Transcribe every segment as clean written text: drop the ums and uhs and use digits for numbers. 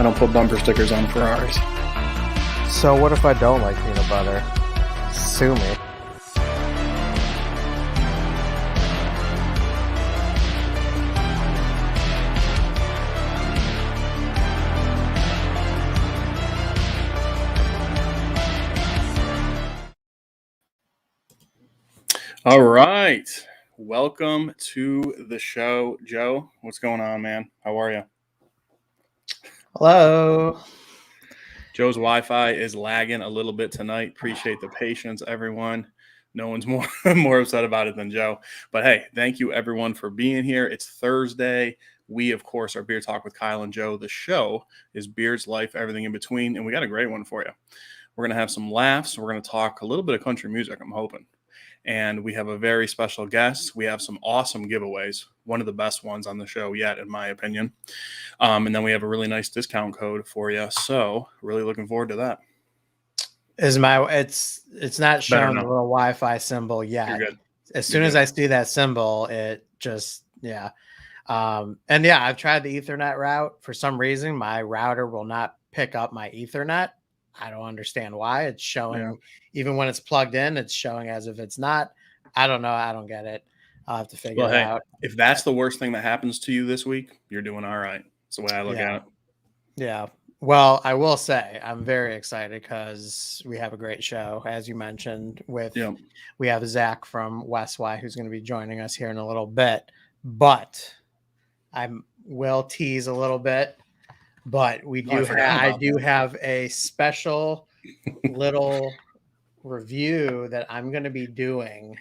I don't put bumper stickers on Ferraris. So what if I don't like peanut butter? Sue me. All right. Welcome to the show, Joe. What's going on, man? How are you? Hello. Joe's Wi-Fi is lagging a little bit tonight. Appreciate the patience, everyone. No one's more upset about it than Joe. But hey, thank you everyone for being here. It's Thursday. We, of course, are Beer Talk with Kyle and Joe. The show is Beard's Life, everything in between, and we got a great one for you. We're going to have some laughs. We're going to talk a little bit of country music, I'm hoping. And we have a very special guest. We have some awesome giveaways, one of the best ones on the show yet, in my opinion. And then we have a really nice discount code for you. So really looking forward to that. It's not showing the little Wi-Fi symbol yet. You're good. As soon as I see that symbol, it just, yeah. And yeah, I've tried the Ethernet route. For some reason, my router will not pick up my Ethernet. I don't understand why. It's showing, even when it's plugged in, it's showing as if it's not. I don't know. I don't get it. I'll have to figure it out. If that's the worst thing that happens to you this week, you're doing all right. That's the way I look at it. Yeah. Well, I will say I'm very excited because we have a great show, as you mentioned. We have Zach from WesWy who's going to be joining us here in a little bit. But I will tease a little bit. But I do have a special little review that I'm going to be doing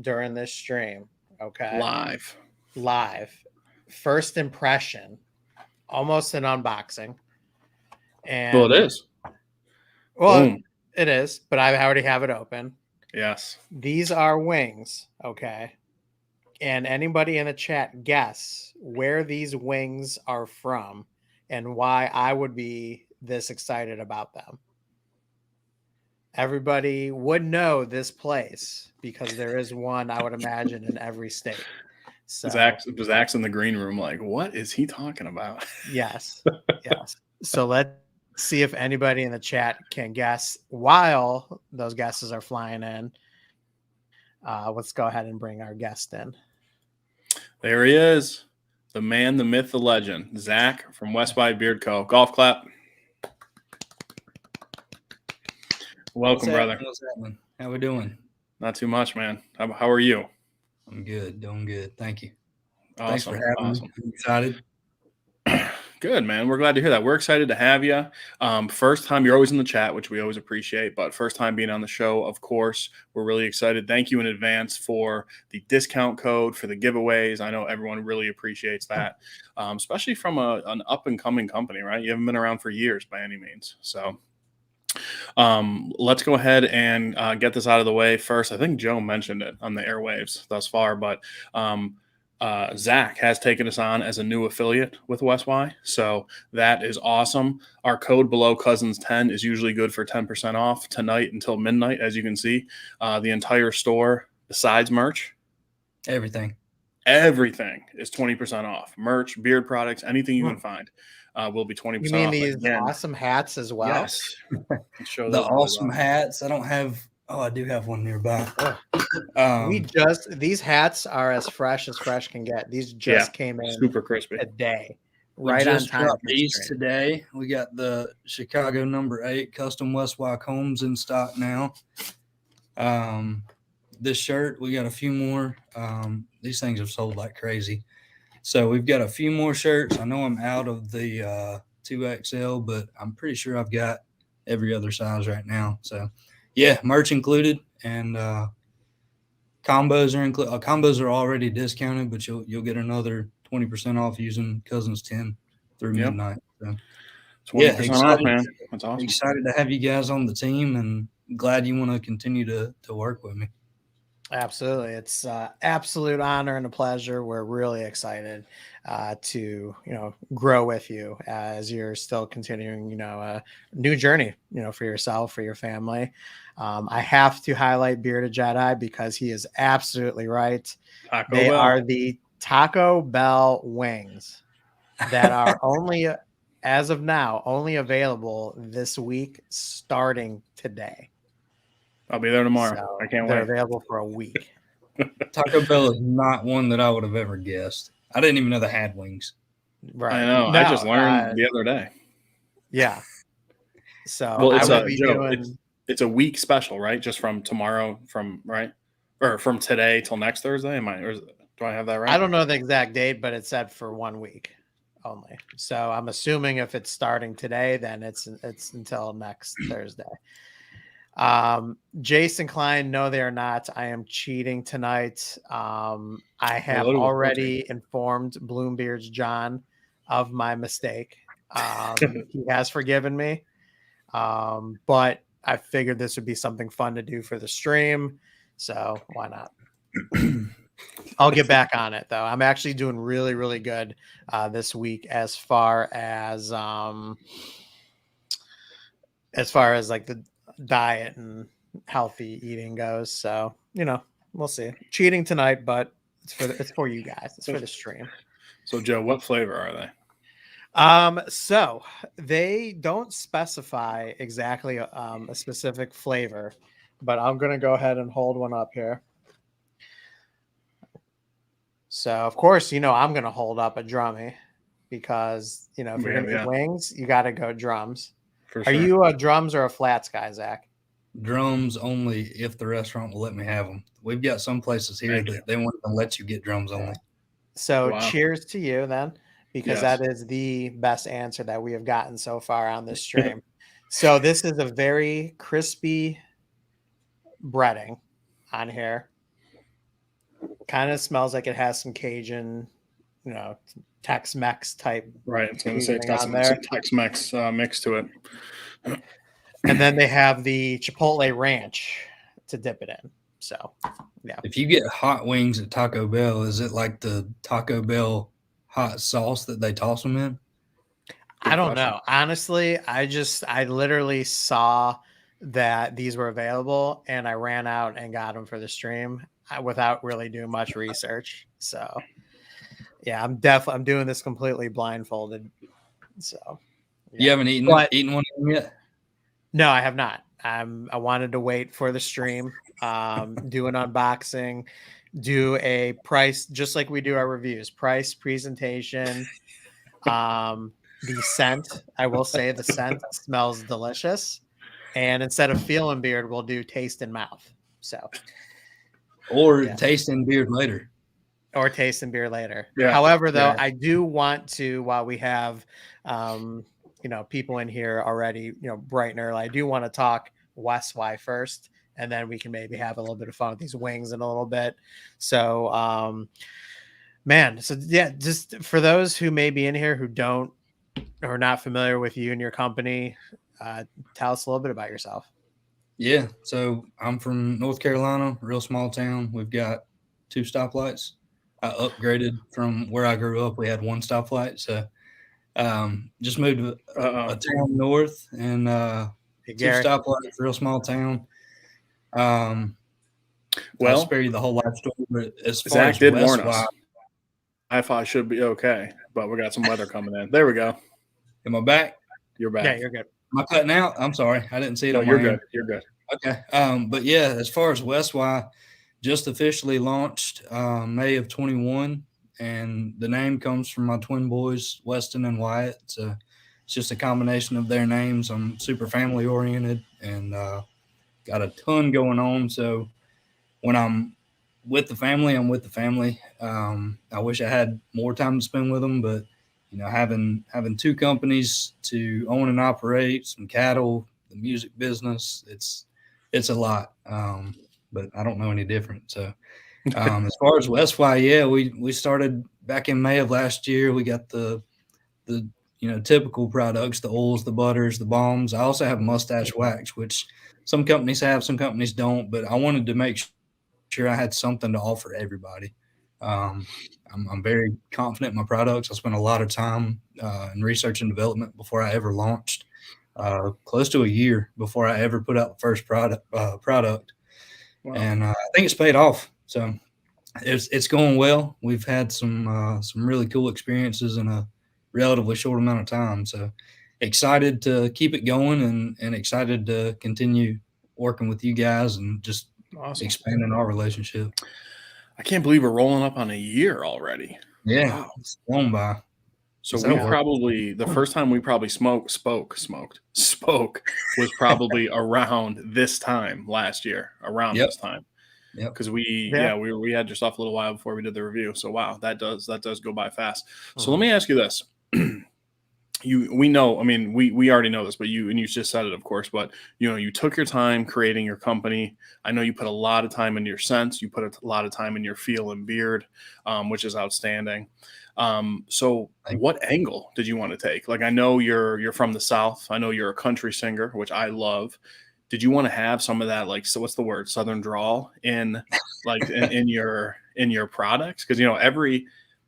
during this stream. Okay. Live. First impression, almost an unboxing. And well, it is. Well, boom. It is, but I already have it open. Yes. These are wings. Okay. And anybody in the chat guess where these wings are from and why I would be this excited about them. Everybody would know this place because there is one, I would imagine, in every state. So Zach's in the green room like, what is he talking about? Yes. Yes. So let's see if anybody in the chat can guess while those guesses are flying in. Let's go ahead and bring our guest in. There he is. The man, the myth, the legend, Zach from WesWy Beard Co. Golf clap. Welcome, brother. What's happening? How we doing? Not too much, man. How are you? I'm good. Doing good. Thank you. Awesome. Thanks for having me. I'm excited. Good, man. We're glad to hear that. We're excited to have you. First time, you're always in the chat, which we always appreciate, but first time being on the show, of course, we're really excited. Thank you in advance for the discount code, for the giveaways. I know everyone really appreciates that, especially from an up-and-coming company, right? You haven't been around for years by any means. So let's go ahead and get this out of the way first. I think Joe mentioned it on the airwaves thus far, but Zach has taken us on as a new affiliate with WesWy, so that is awesome. Our code below Cousins10 is usually good for 10% off tonight until midnight, as you can see. The entire store, besides merch, everything is 20% off. Merch, beard products, anything you can find will be 20% off. You mean these awesome hats as well? Yes. Show the awesome hats. I don't have. Oh, I do have one nearby. These hats are as fresh can get. These just came in super crispy today, right on time. These today. We got the Chicago #8 custom WesWy combs in stock now. This shirt, we got a few more. These things have sold like crazy, so we've got a few more shirts. I know I'm out of the 2XL, but I'm pretty sure I've got every other size right now. So. Yeah, merch included, and combos are included. Combos are already discounted, but you'll get another 20% off using Cousins10 through midnight. So, 20% off, man. That's awesome. Excited to have you guys on the team, and glad you want to continue to work with me. Absolutely. It's absolute honor and a pleasure. We're really excited to, grow with you as you're still continuing, a new journey, for yourself, for your family. I have to highlight Bearded Jedi because he is absolutely right. They are the Taco Bell wings that are only as of now, only available this week, starting today. I'll be there tomorrow. So I can't they're wait. available for a week. Taco Bell is not one that I would have ever guessed. I didn't even know they had wings. Right. I know. No, I just learned the other day. Yeah. So Well, I it's will be Joe, doing. it's a week special, right? Just from tomorrow, right? Or from today till next Thursday. Do I have that right? I don't know the exact date, but it said for 1 week only. So I'm assuming if it's starting today, then it's until next Thursday. Jason Klein, no, they are not. I am cheating tonight. I have already informed Bloombeard's John of my mistake. He has forgiven me. But I figured this would be something fun to do for the stream. So why not? I'll get back on it though. I'm actually doing really, really good this week as far as like the diet and healthy eating goes. So, we'll see. Cheating tonight, but it's for you guys. It's for the stream. So Joe, what flavor are they? So they don't specify exactly a specific flavor, but I'm going to go ahead and hold one up here. So of course, I'm going to hold up a drummy because, if you're going to eat wings, you got to go drums. Are you a drums or a flats guy, Zach? Drums only if the restaurant will let me have them. We've got some places here that they won't even let you get drums only. So cheers to you then, because that is the best answer that we have gotten so far on this stream. So this is a very crispy breading on here. Kind of smells like it has some Cajun, Tex-Mex type. Right. It's going to say it's got some Tex-Mex mix to it. And then they have the Chipotle ranch to dip it in. So, yeah. If you get hot wings at Taco Bell, is it like the Taco Bell hot sauce that they toss them in? I don't know. Honestly, I literally saw that these were available and I ran out and got them for the stream without really doing much research. So, yeah, I'm doing this completely blindfolded. So, yeah. You haven't eaten one of them yet? No, I have not. I wanted to wait for the stream, do an unboxing, do a price, just like we do our reviews, price, presentation, the scent. I will say the scent smells delicious. And instead of feel and beard, we'll do taste and mouth. So, taste and beard later. Or taste and beer later. Yeah. However, though, I do want to, while we have, people in here already, bright and early, I do want to talk WesWy first, and then we can maybe have a little bit of fun with these wings in a little bit. So, just for those who may be in here who don't or are not familiar with you and your company, tell us a little bit about yourself. Yeah, so I'm from North Carolina, real small town. We've got 2 stoplights. I upgraded from where I grew up. We had 1 stoplight, so just moved to a town north and 2 stoplights, real small town. I'll spare you the whole life story, but as far Zach as did warn us. I thought I should be okay, but we got some weather coming in. There we go. Am I back? You're back. Yeah, you're good. Am I cutting out? I'm sorry. I didn't see it on you're my good. end. You're good. Okay. But yeah, as far as WesWy, just officially launched May of 21, and the name comes from my twin boys, Weston and Wyatt. So it's just a combination of their names. I'm super family oriented and got a ton going on. So when I'm with the family, I'm with the family. I wish I had more time to spend with them, but having 2 companies to own and operate, some cattle, the music business, it's a lot. But I don't know any different. So as far as WesWy, we started back in May of last year. We got the typical products, the oils, the butters, the balms. I also have Mustache Wax, which some companies have, some companies don't, but I wanted to make sure I had something to offer everybody. I'm very confident in my products. I spent a lot of time in research and development before I ever launched, close to a year before I ever put out the first product. Wow. And I think it's paid off. So it's going well. We've had some really cool experiences in a relatively short amount of time. So excited to keep it going and excited to continue working with you guys and just expanding our relationship. I can't believe we're rolling up on a year already. Yeah, wow. It's flown by. So we probably, the first time we probably spoke was probably around this time last year, around this time. Yep. Because we had your stuff a little while before we did the review. So wow, that does go by fast. So let me ask you this. We know, I mean, we already know this, but you just said it, of course, but you took your time creating your company. I know you put a lot of time into your scents. You put a lot of time in your feel and beard, which is outstanding. So what angle did you want to take? Like, I know you're from the South. I know you're a country singer, which I love. Did you want to have some of that, like, so what's the word, Southern drawl in like in your products? Because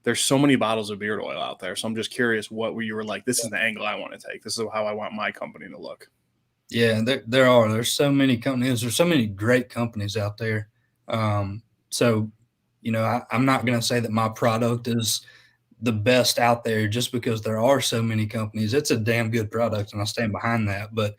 there's so many bottles of beard oil out there. So I'm just curious you were like, this is the angle I want to take. This is how I want my company to look. Yeah, there's so many companies. There's so many great companies out there. So, I'm not going to say that my product is the best out there just because there are so many companies. It's a damn good product and I stand behind that. But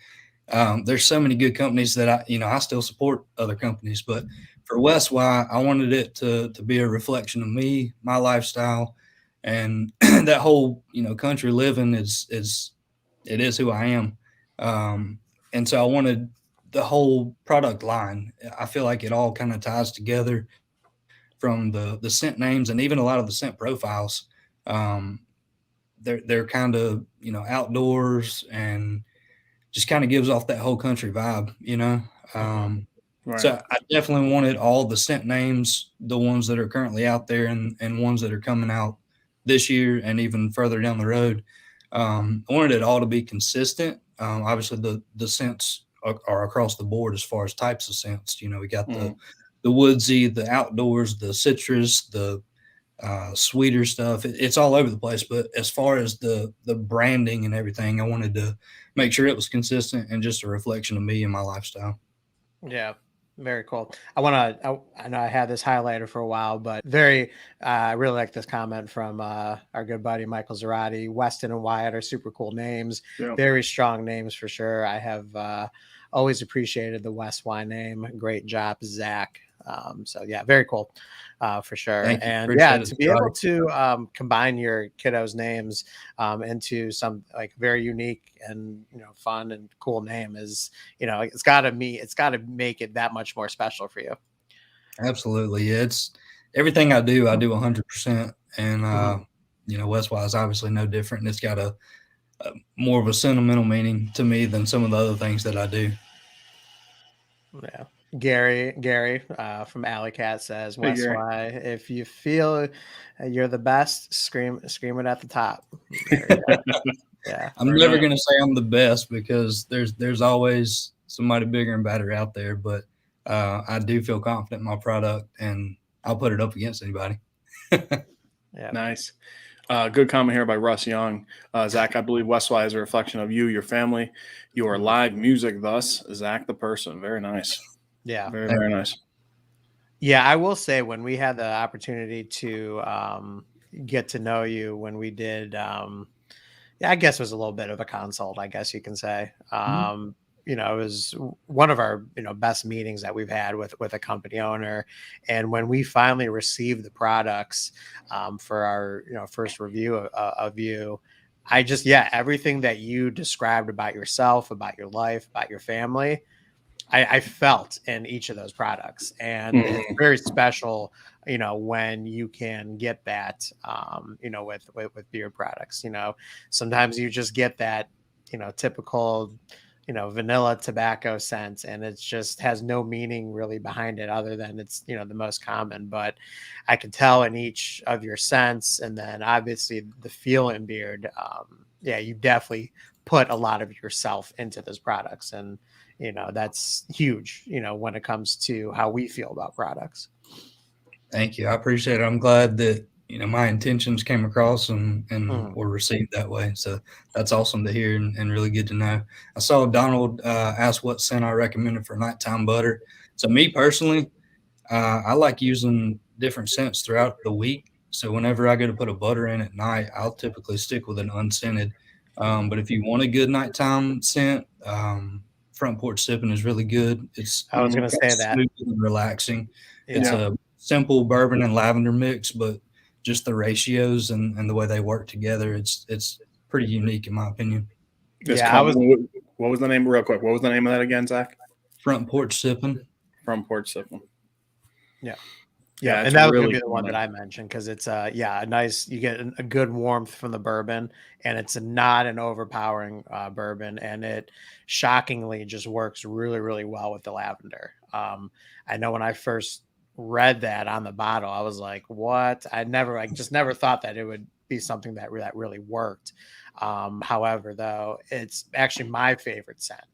there's so many good companies that I still support other companies. But for WesWy, I wanted it to be a reflection of me, my lifestyle, and that whole country living is who I am. And so I wanted the whole product line. I feel like it all kind of ties together from the scent names and even a lot of the scent profiles. They're kind of outdoors and just kind of gives off that whole country vibe, Right. So I definitely wanted all the scent names, the ones that are currently out there and ones that are coming out this year and even further down the road. I wanted it all to be consistent. Obviously the scents are across the board as far as types of scents. We got the woodsy, the outdoors, the citrus, the sweeter stuff. It's all over the place. But as far as the branding and everything, I wanted to make sure it was consistent and just a reflection of me and my lifestyle. Yeah. Very cool. I know I had this highlighted for a while, but I really like this comment from our good buddy Michael Zarati. Weston and Wyatt are super cool names. Yeah. Very strong names for sure. I have always appreciated the WesWy name. Great job, Zach. So yeah, very cool for sure. And yeah, to be able to combine your kiddos' names into some like very unique and fun and cool name is it's got to make it that much more special for you. Absolutely, yeah. It's everything I do 100%, and WesWy is obviously no different. And it's got a more of a sentimental meaning to me than some of the other things that I do. Yeah. Gary from Alley Cat says, hey, WesWy, if you feel you're the best, scream it at the top. Yeah. I'm never going to say I'm the best because there's always somebody bigger and better out there, but I do feel confident in my product and I'll put it up against anybody. Yeah. Nice. Good comment here by Russ Young. Zach, I believe WesWy is a reflection of you, your family, your live music, thus Zach the person. Very nice. Yeah. Very, very nice. Yeah, I will say when we had the opportunity to get to know you when we did, I guess it was a little bit of a consult, I guess you can say. It was one of our, best meetings that we've had with a company owner. And when we finally received the products for our, first review of you, everything that you described about yourself, about your life, about your family, I felt in each of those products. And it's very special, when you can get that, with beard products. Sometimes you just get that, typical, vanilla tobacco scent, and it just has no meaning really behind it other than it's, the most common. But I can tell in each of your scents, and then obviously the feel in beard, you definitely put a lot of yourself into those products. And that's huge, when it comes to how we feel about products. Thank you. I appreciate it. I'm glad that, my intentions came across and were received that way. So that's awesome to hear and really good to know. I saw Donald ask what scent I recommended for nighttime butter. So me personally, I like using different scents throughout the week. So whenever I go to put a butter in at night, I'll typically stick with an unscented. But if you want a good nighttime scent, Front Porch Sipping is really good. I was going to say that. Smooth and relaxing. Yeah. It's a simple bourbon and lavender mix, but just the ratios and the way they work together, it's pretty unique in my opinion. What was the name, real quick? What was the name of that again, Zach? Front Porch Sipping. Front Porch Sipping. Yeah, and that was really the one that I mentioned because it's a nice. You get a good warmth from the bourbon, and it's not an overpowering bourbon, and it shockingly just works really, really well with the lavender. I know when I first read that on the bottle, I was like, "What?" I just never thought that it would be something that really worked. However, though, it's actually my favorite scent.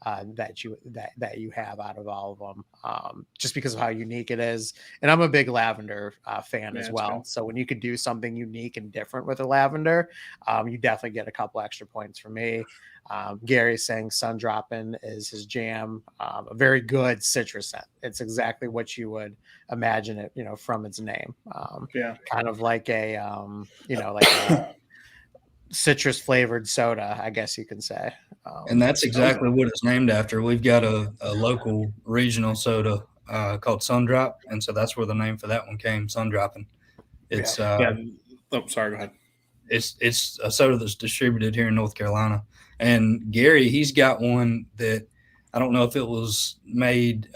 That you have out of all of them, just because of how unique it is. And I'm a big lavender fan as well. Good. So when you could do something unique and different with a lavender, you definitely get a couple extra points for me. Gary's saying Sun Droppin' is his jam. A very good citrus scent. It's exactly what you would imagine it, from its name. Kind of like a, like a citrus flavored soda, I guess you can say. And that's exactly what it's named after. We've got a local regional soda called Sundrop, and so that's where the name for that one came, Sun Droppin'. It's Oh, sorry, go ahead. It's a soda that's distributed here in North Carolina. And Gary, he's got one that I don't know if it was made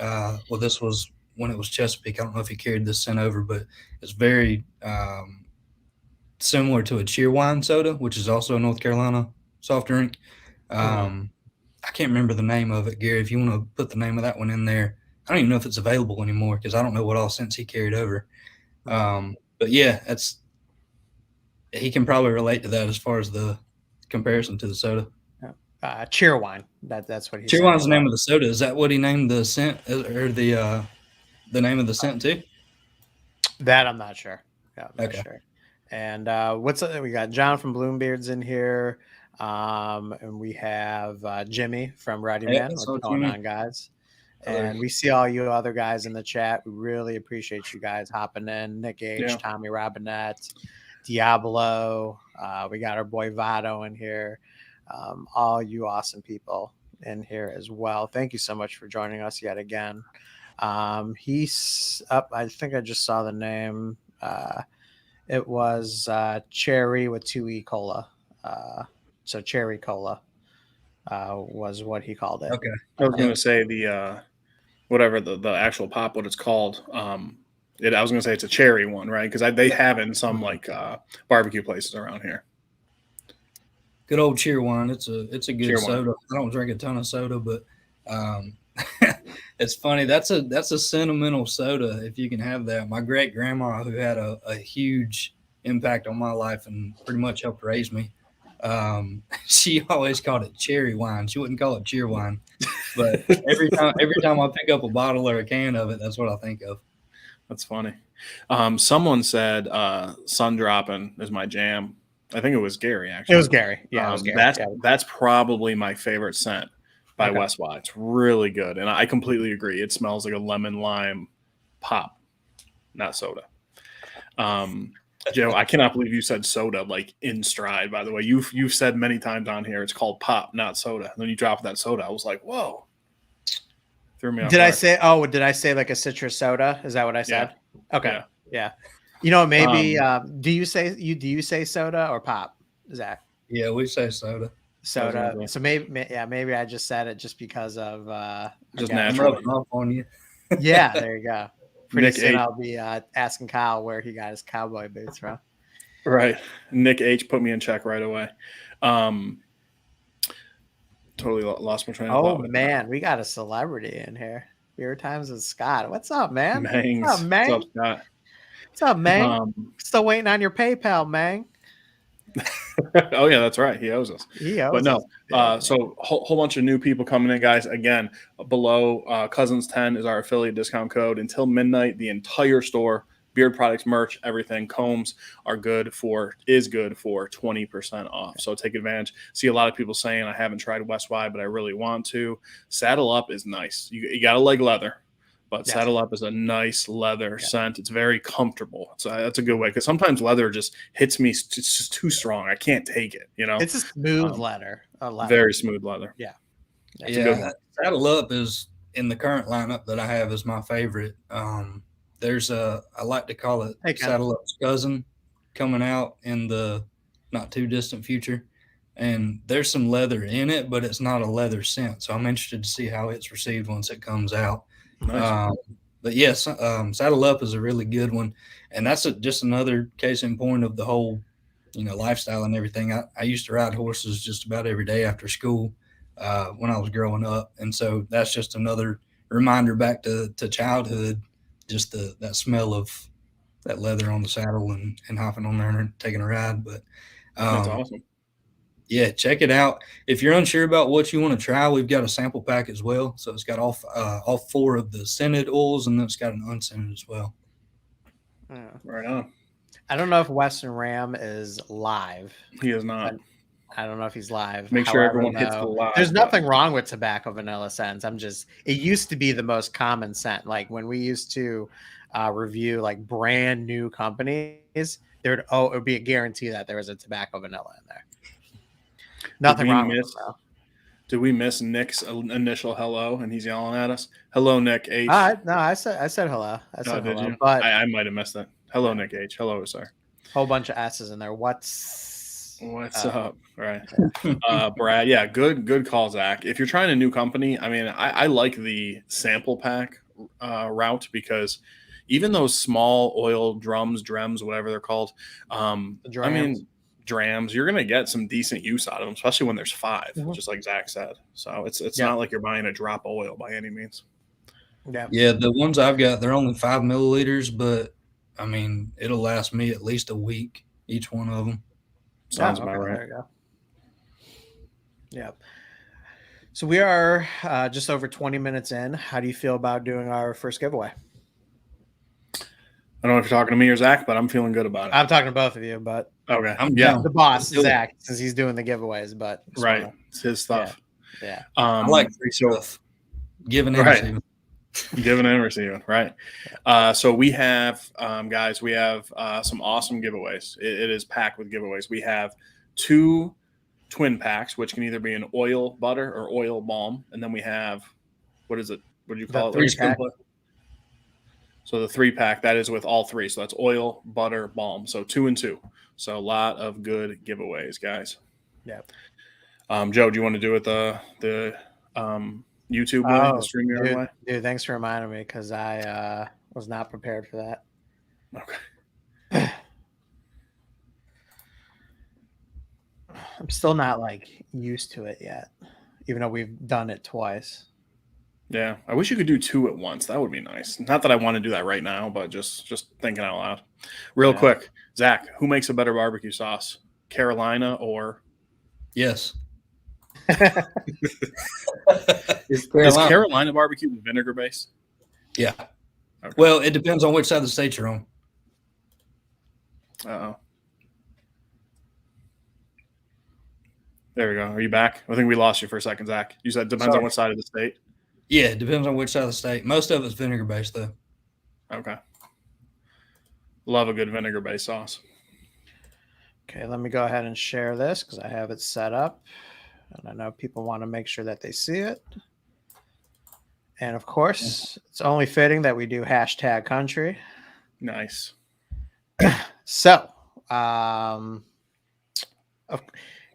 this was when it was Chesapeake. I don't know if he carried this scent over, but it's very similar to a Cheerwine soda, which is also a North Carolina soft drink. I can't remember the name of it, Gary. If you want to put the name of that one in there, I don't even know if it's available anymore because I don't know what all scents he carried over. But yeah, he can probably relate to that as far as the comparison to the soda. Cheerwine. That's what he. Cheerwine's the name of the soda. Is that what he named the scent or the name of the scent too? That I'm not sure. Yeah, I'm not sure. And we got John from Bloombeard's in here. And we have Jimmy from Rowdy Man. What's going on, guys? And we see all you other guys in the chat. We really appreciate you guys hopping in. Nick H, Tommy Robinette, Diablo. We got our boy Vado in here. All you awesome people in here as well. Thank you so much for joining us yet again. He's up. I think I just saw the name. It was Cherry with 2E Cola. So Cherry Cola was what he called it. Okay. I was going to say the whatever the actual pop, what it's called. I was going to say it's a cherry one, right? Because they have it in some like barbecue places around here. Good old Cheerwine. It's a good soda. Wine. I don't drink a ton of soda, but it's funny. That's a sentimental soda if you can have that. My great grandma, who had a huge impact on my life and pretty much helped raise me, she always called it cherry wine. She wouldn't call it cheer wine, but every time I pick up a bottle or a can of it, that's what I think of. That's funny. Someone said Sun Droppin' is my jam. I think it was Gary, actually. It was Gary. Yeah, it was Gary. That's probably my favorite scent by WesWy. It's really good. And I completely agree. It smells like a lemon lime pop, not soda. Joe, I cannot believe you said soda like in stride, by the way. You've said many times on here it's called pop, not soda. And then you dropped that soda. I was like, whoa. Threw me off. Did I say like a citrus soda? Is that what I said? Yeah. Okay. Yeah. Maybe do you say soda or pop, Zach? Yeah, we say soda. Soda. So maybe I just said it just because of just naturally off on you. Yeah, there you go. Pretty soon I'll be asking Kyle where he got his cowboy boots from. Right. Nick H put me in check right away. Totally lost my train of thought. Oh, man. We got a celebrity in here. Beer Times with Scott. What's up, man? Mangs. What's up, man? What's up, Scott? What's up, man? Still waiting on your PayPal, man. Oh, yeah, that's right. He owes us. But no, so whole bunch of new people coming in, guys. Again, below Cousins 10 is our affiliate discount code. Until midnight, the entire store, beard products, merch, everything, combs is good for 20% off. So take advantage. See a lot of people saying, I haven't tried WesWy, but I really want to. Saddle Up is nice. You got to like leather, but Saddle Up is a nice leather scent. It's very comfortable. So that's a good way, because sometimes leather just hits me. It's just too strong. I can't take it. It's a smooth leather. Very smooth leather. Yeah. It's a good one. Saddle Up is, in the current lineup that I have, is my favorite. There's I like to call it Saddle Up's cousin coming out in the not too distant future. And there's some leather in it, but it's not a leather scent. So I'm interested to see how it's received once it comes out. Nice. But yes, Saddle Up is a really good one. And that's just another case in point of the whole, lifestyle and everything. I used to ride horses just about every day after school when I was growing up. And so that's just another reminder back to childhood, just that smell of that leather on the saddle and hopping on there and taking a ride. But that's awesome. Yeah, check it out. If you're unsure about what you want to try, we've got a sample pack as well. So it's got all 4 of the scented oils, and then it's got an unscented as well. Right on. I don't know if Western Ram is live. He is not. I don't know if he's live. Make sure everyone hits the live. There's nothing wrong with tobacco vanilla scents. It used to be the most common scent. Like when we used to review like brand new companies, it would be a guarantee that there was a tobacco vanilla in there. Nothing wrong with it, though. Did we miss Nick's initial hello and he's yelling at us? Hello, Nick H. No, I said hello. I said did hello, you? But I might have missed it. Hello, Nick H. Hello, sir. Whole bunch of S's in there. What's up? Right. Brad. Yeah, good call, Zach. If you're trying a new company, I mean, I like the sample pack route, because even those small oil drems, whatever they're called, drams, you're going to get some decent use out of them, especially when there's 5, just like Zach said. So it's not like you're buying a drop of oil by any means. Yeah, the ones I've got, they're only 5 milliliters, but I mean, it'll last me at least a week, each one of them. Sounds about right. There you go. Yeah. So we are just over 20 minutes in. How do you feel about doing our first giveaway? I don't know if you're talking to me or Zach, but I'm feeling good about it. I'm talking to both of you, but okay. I'm the boss, Zach, since he's doing the giveaways, but right. It's his stuff. Yeah. I like free stuff. Giving and receiving. Giving and receiving, right. So we have, guys, some awesome giveaways. It is packed with giveaways. We have 2 twin packs, which can either be an oil butter or oil balm. And then we have, what is it? What do you call it? 3-pack. So the 3-pack, that is with all 3. So that's oil, butter, balm. So 2 and 2. So a lot of good giveaways, guys. Yeah. Joe, do you want to do it the YouTube way, the StreamYard way? Dude, thanks for reminding me, because I was not prepared for that. Okay. I'm still not used to it yet, even though we've done it twice. Yeah, I wish you could do 2 at once. That would be nice. Not that I want to do that right now, but just thinking out loud. Real quick, Zach, who makes a better barbecue sauce, Carolina or? Yes. Is Carolina barbecue vinegar based? Yeah. Okay. Well, it depends on which side of the state you're on. Uh-oh. There we go. Are you back? I think we lost you for a second, Zach. You said it depends on what side of the state. Yeah, it depends on which side of the state. Most of it's vinegar based, though. Okay. Love a good vinegar based sauce. Okay, let me go ahead and share this because I have it set up. And I know people want to make sure that they see it. And of course, it's only fitting that we do #country. Nice. So,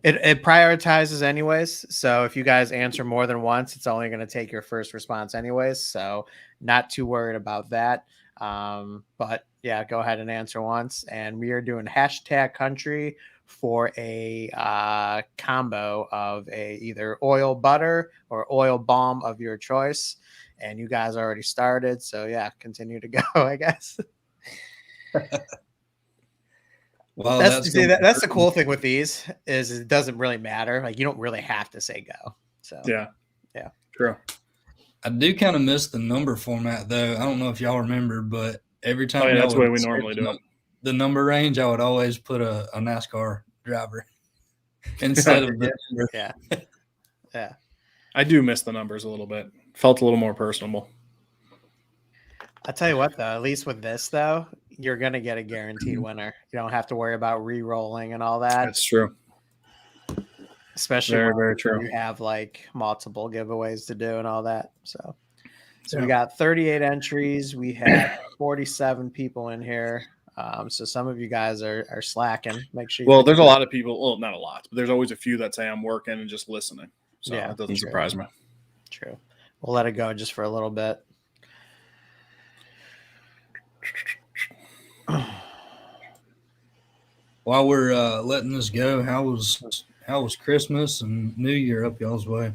it prioritizes anyways. So if you guys answer more than once, it's only going to take your first response anyways. So not too worried about that. But yeah, go ahead and answer once. And we are doing #country for a combo of either oil butter or oil balm of your choice. And you guys already started. So yeah, continue to go, I guess. Well, that's the cool thing with these is it doesn't really matter. Like you don't really have to say go. So yeah, true. I do kind of miss the number format though. I don't know if y'all remember, but every time that's the way we normally do it. The number range, I would always put a NASCAR driver instead of the number. Yeah. I do miss the numbers a little bit. Felt a little more personable. I tell you what, though, at least with this, though, you're going to get a guaranteed winner. You don't have to worry about re-rolling and all that. That's true. Especially very, when very true. you have like multiple giveaways to do and all that. So we got 38 entries. We have 47 people in here. So some of you guys are slacking. Make sure. Well, there's a lot of people. Well, not a lot, but there's always a few that say I'm working and just listening. So yeah, that doesn't surprise me. True. We'll let it go just for a little bit. While we're letting this go, how was Christmas and New Year up y'all's way?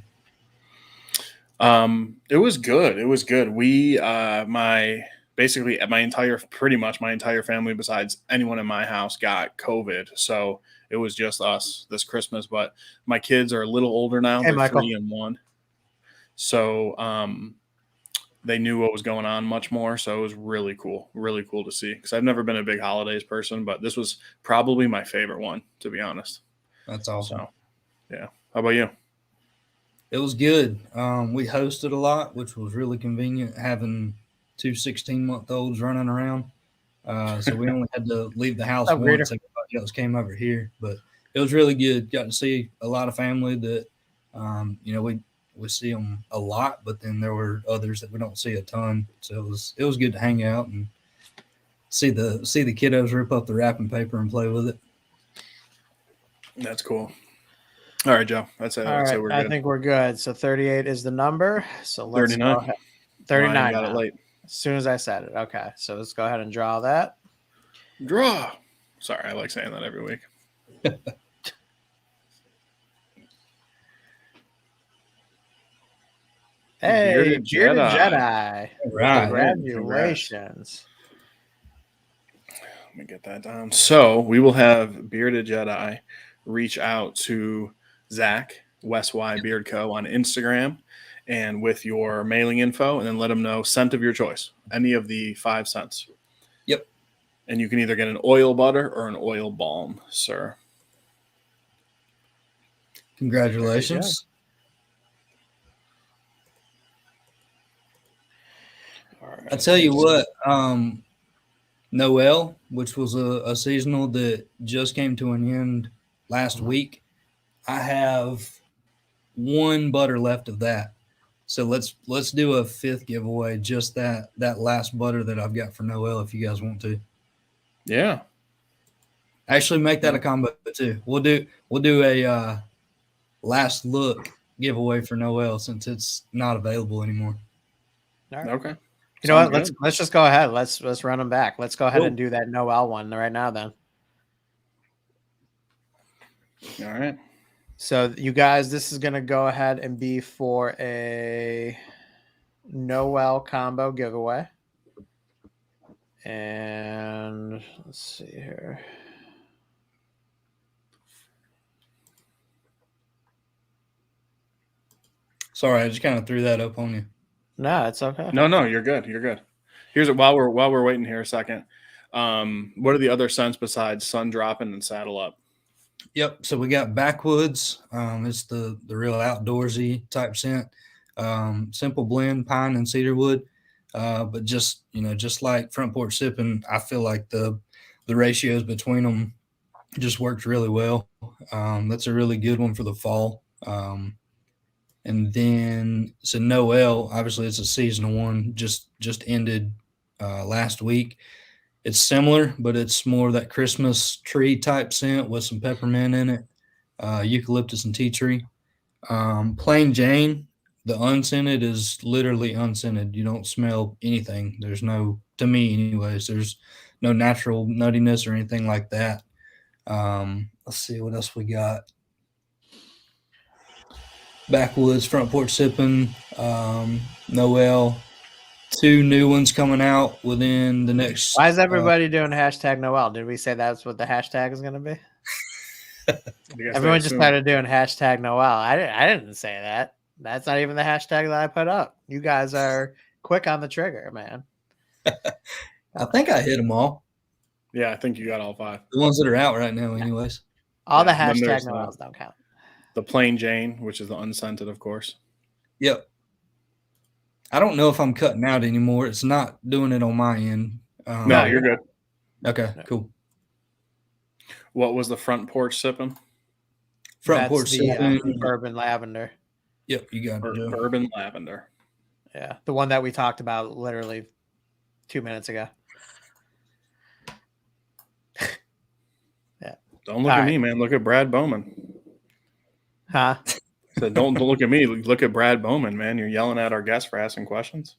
It was good. It was good. We pretty much my entire family, besides anyone in my house, got COVID. So it was just us this Christmas. But my kids are a little older now. Hey, they're Michael. 3 and 1. So they knew what was going on much more. So it was really cool to see, because I've never been a big holidays person, but this was probably my favorite one, to be honest. That's awesome. So, yeah. How about you? It was good. We hosted a lot, which was really convenient, having 2 16-month-olds running around. So we only had to leave the house once. Everybody else came over here, but it was really good. Got to see a lot of family that, we see them a lot, but then there were others that we don't see a ton. So it was good to hang out and see the kiddos rip up the wrapping paper and play with it. That's cool. All right, Joe. That's it. All right, we're good. I think we're good. So 38 is the number. So let's 39. go ahead. 39. Got it late. As soon as I said it. Okay. So let's go ahead and draw that. Draw. Sorry, I like saying that every week. Hey, Bearded Jedi. Right. Congratulations. Let me get that down. So we will have Bearded Jedi reach out to Zach, WesWy Beard Co. on Instagram, and with your mailing info, and then let them know scent of your choice, any of the 5 scents. Yep. And you can either get an oil butter or an oil balm, sir. Congratulations. Right. I tell you what, Noel, which was a seasonal that just came to an end last week, I have 1 butter left of that. So let's do a 5th giveaway, just that last butter that I've got for Noel, if you guys want to. Yeah. Actually, make that a combo too. We'll do a last look giveaway for Noel, since it's not available anymore. All right. Okay. You know what? Let's just go ahead. Let's run them back. Let's go ahead and do that Noel one right now then. All right. So you guys, this is going to go ahead and be for a Noel combo giveaway. And let's see here. Sorry, I just kind of threw that up on you. No, it's okay. No, you're good. You're good. Here's it. While we're waiting here a second, what are the other scents besides Sun Dropping and Saddle Up? Yep. So we got Backwoods. It's the real outdoorsy type scent. Simple blend, pine and cedarwood. But just like Front Porch Sipping, I feel like the ratios between them just worked really well. That's a really good one for the fall. And then so Noel, obviously it's a seasonal one, just ended last week. It's similar, but it's more that Christmas tree type scent with some peppermint in it, eucalyptus and tea tree. Plain Jane, the unscented is literally unscented. You don't smell anything. There's no, to me anyways, there's no natural nuttiness or anything like that. Let's see what else we got. Backwoods, Front Porch Sipping, Noel. 2 new ones coming out within the next. Why is everybody doing hashtag Noel? Did we say that's what the hashtag is going to be? Everyone just started doing hashtag Noel. I didn't say that. That's not even the hashtag that I put up. You guys are quick on the trigger, man. I think I hit them all. Yeah, I think you got all 5. The ones that are out right now, anyways. All the hashtag Noels don't count. The Plain Jane, which is the unscented, of course. Yep. I don't know if I'm cutting out anymore. It's not doing it on my end. No, you're good. Okay, cool. What was the front porch sipping? Front porch sipping. Bourbon lavender. Yep, you got it, Joe. Bourbon lavender. Yeah, the one that we talked about literally 2 minutes ago. Yeah. Don't look at me, man. Look at Brad Bowman. Huh? So don't look at me. Look at Brad Bowman, man. You're yelling at our guests for asking questions.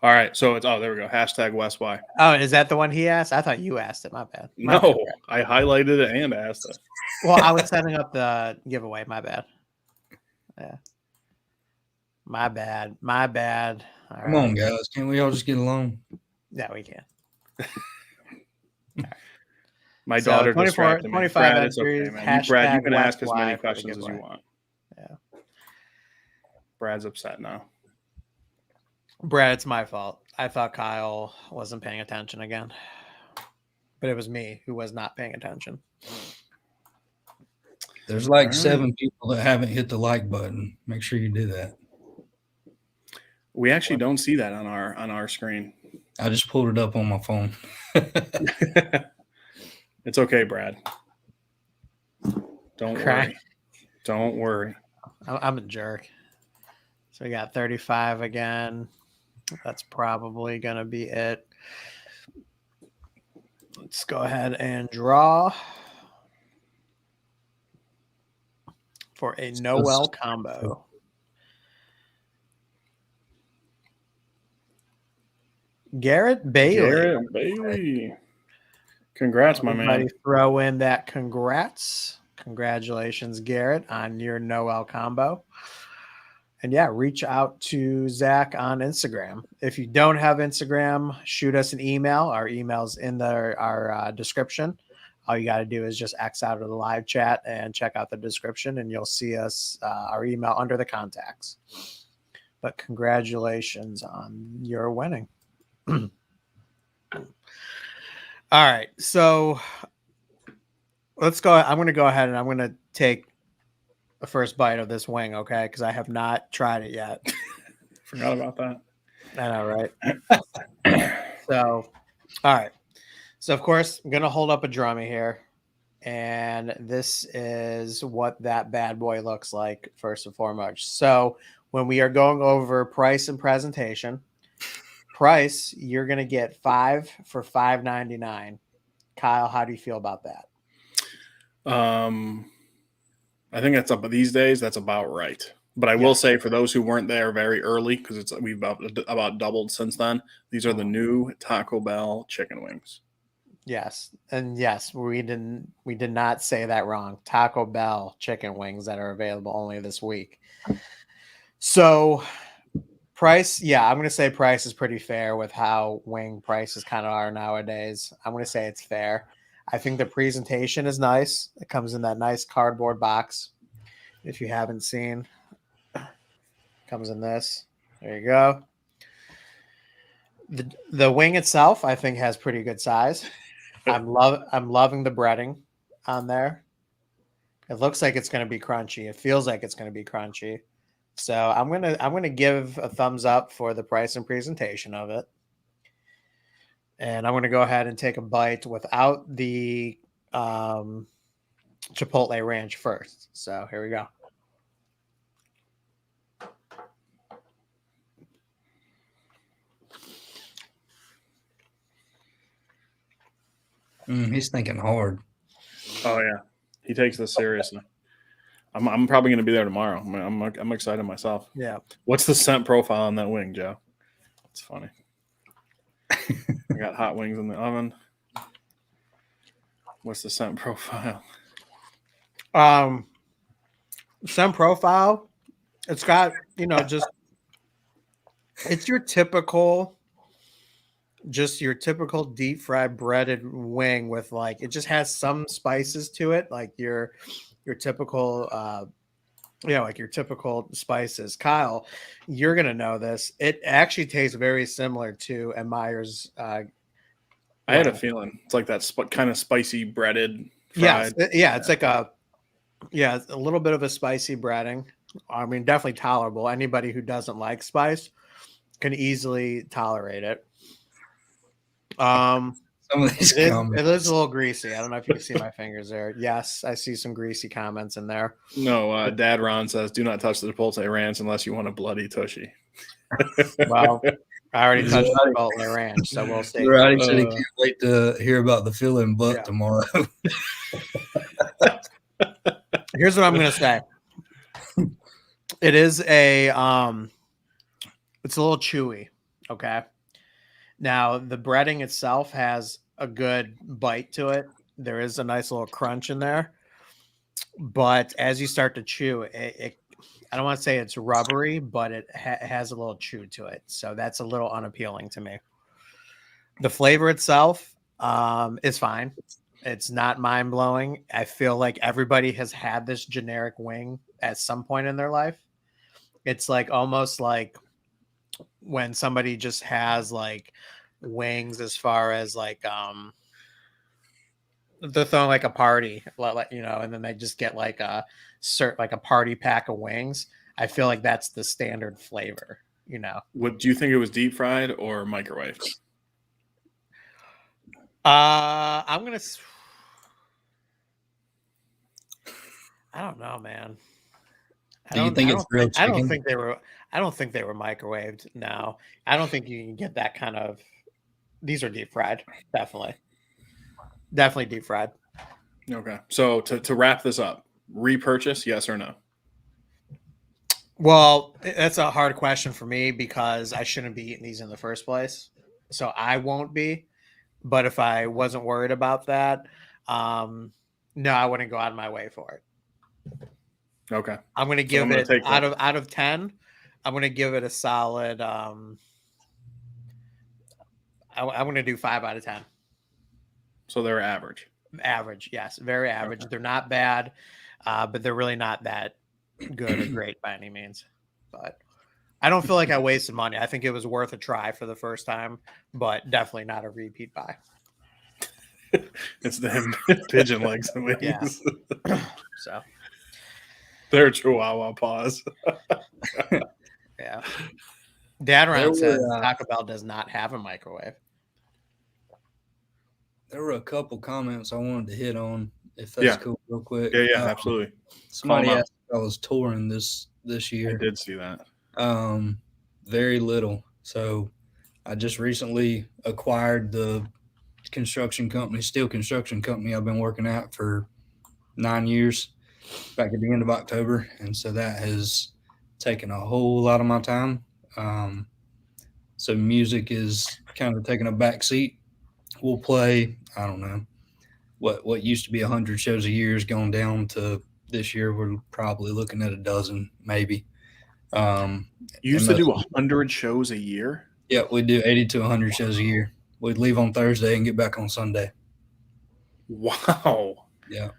All right, so it's there we go. #WesWy. Oh, is that the one he asked? I thought you asked it. My bad. No, I highlighted it and asked it. Well, I was setting up the giveaway. My bad. Yeah. My bad. All Come on, guys. Can't we all just get along? Yeah, we can. My daughter distracted me. 25 Brad, it's okay, man. Brad, you can ask as many questions as you want. Yeah. Brad's upset now. Brad, it's my fault. I thought Kyle wasn't paying attention again. But it was me who was not paying attention. There's like 7 people that haven't hit the like button. Make sure you do that. We actually don't see that on our screen. I just pulled it up on my phone. It's okay, Brad. Don't worry. Don't worry. I'm a jerk. So we got 35 again. That's probably going to be it. Let's go ahead and draw for a Noel combo. Garrett Bailey. Congrats, my man. Throw in that congrats. Congratulations, Garrett, on your Noel combo. And yeah, reach out to Zach on Instagram. If you don't have Instagram, shoot us an email. Our email's in our description. All you got to do is just X out of the live chat and check out the description, and you'll see us our email under the contacts. But congratulations on your winning. All right, so let's go. I'm going to go ahead and I'm going to take the first bite of this wing, okay? Because I have not tried it yet. Forgot about that. I know, right? So, all right. So, of course, I'm going to hold up a drummy here. And this is what that bad boy looks like, first and foremost. So, when we are going over price and presentation, price, you're going to get 5 for $5.99. Kyle, how do you feel about that? I think these days that's about right. But I will say, for those who weren't there very early, because we've about doubled since then, these are the new Taco Bell chicken wings. Yes, and yes, we did not say that wrong. Taco Bell chicken wings that are available only this week. So price, I'm going to say price is pretty fair with how wing prices kind of are nowadays. I'm going to say it's fair. I think the presentation is nice. It comes in that nice cardboard box. If you haven't seen, comes in this. There you go. The wing itself, I think, has pretty good size. I'm loving the breading on there. It looks like it's going to be crunchy. It feels like it's going to be crunchy. So I'm gonna give a thumbs up for the price and presentation of it. And I'm going to go ahead and take a bite without the Chipotle ranch first. So here we go. He's thinking hard. Oh, yeah. He takes this seriously. I'm probably going to be there tomorrow. I'm excited myself. Yeah. What's the scent profile on that wing, Joe? It's funny. I got hot wings in the oven. What's the scent profile? Scent profile. It's got, it's your typical deep fried breaded wing with it just has some spices to it, like your typical your typical spices. Kyle, you're gonna know this. It actually tastes very similar to a Myers. I had a feeling it's like that kind of spicy breaded. Fried. It's like a little bit of a spicy breading. I mean, definitely tolerable. Anybody who doesn't like spice can easily tolerate it. Some of these comments. It is a little greasy. I don't know if you can see my fingers there. Yes, I see some greasy comments in there. No, Dad Ron says, do not touch the Chipotle Ranch unless you want a bloody tushy. Well, I already touched the Chipotle Ranch, so we'll see. Roddy said he can't wait to hear about the filling butt tomorrow. Here's what I'm going to say. It is it's a little chewy. Okay. Now the breading itself has a good bite to it. There is a nice little crunch in there, but as you start to chew I don't want to say it's rubbery, but it has a little chew to it. So that's a little unappealing to me. The flavor itself is fine. It's not mind blowing. I feel like everybody has had this generic wing at some point in their life. It's like almost like when somebody just has like wings as far as like they're throwing like a party, you know, and then they just get like a party pack of wings. I feel like that's the standard flavor, you know. What do you think, it was deep fried or microwaved? I'm gonna. I don't know, man. I don't think they were. I don't think they were microwaved. No, I don't think you can get that kind of. These are deep fried, definitely deep fried. Okay, so to wrap this up, repurchase, yes or no? Well, that's a hard question for me because I shouldn't be eating these in the first place, so I won't be. But if I wasn't worried about that, no, I wouldn't go out of my way for it. Okay, I'm going to give it out of 10. I'm going to give it a solid. I'm going to do 5 out of 10. So they're average. Average, yes, very average. Okay. They're not bad, but they're really not that good or great by any means. But I don't feel like I wasted money. I think it was worth a try for the first time, but definitely not a repeat buy. It's them pigeon legs and wings. Yeah. So they're Chihuahua paws. Yeah. Dad around said Taco Bell does not have a microwave. There were a couple comments I wanted to hit on, if that's cool, real quick. Yeah, absolutely. Somebody asked if I was touring this year. I did see that. Very little. So I just recently acquired the steel construction company I've been working at for 9 years, back at the end of October. And so that has taken a whole lot of my time. So music is kind of taking a back seat. We'll play, I don't know, what used to be 100 shows a year is going down to this year. We're probably looking at a dozen, maybe. You used to do 100 shows a year? Yeah, we do 80 to 100 shows a year. We'd leave on Thursday and get back on Sunday. Wow. Yeah.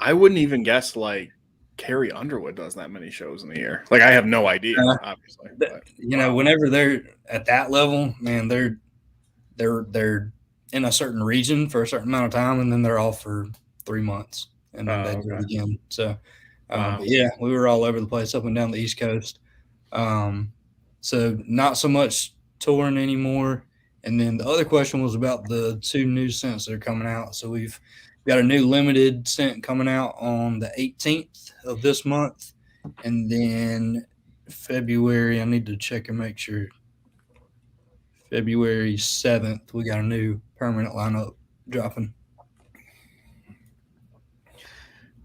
I wouldn't even guess like Carrie Underwood does that many shows in a year. Like, I have no idea, obviously. But, you know, whenever they're at that level, man, they're in a certain region for a certain amount of time, and then they're off for 3 months, and then they do it again. So, yeah, we were all over the place, up and down the East Coast. So not so much touring anymore. And then the other question was about the 2 new scents that are coming out. So we've got a new limited scent coming out on the 18th of this month. And then February, I need to check and make sure. February 7th, we got a new permanent lineup dropping.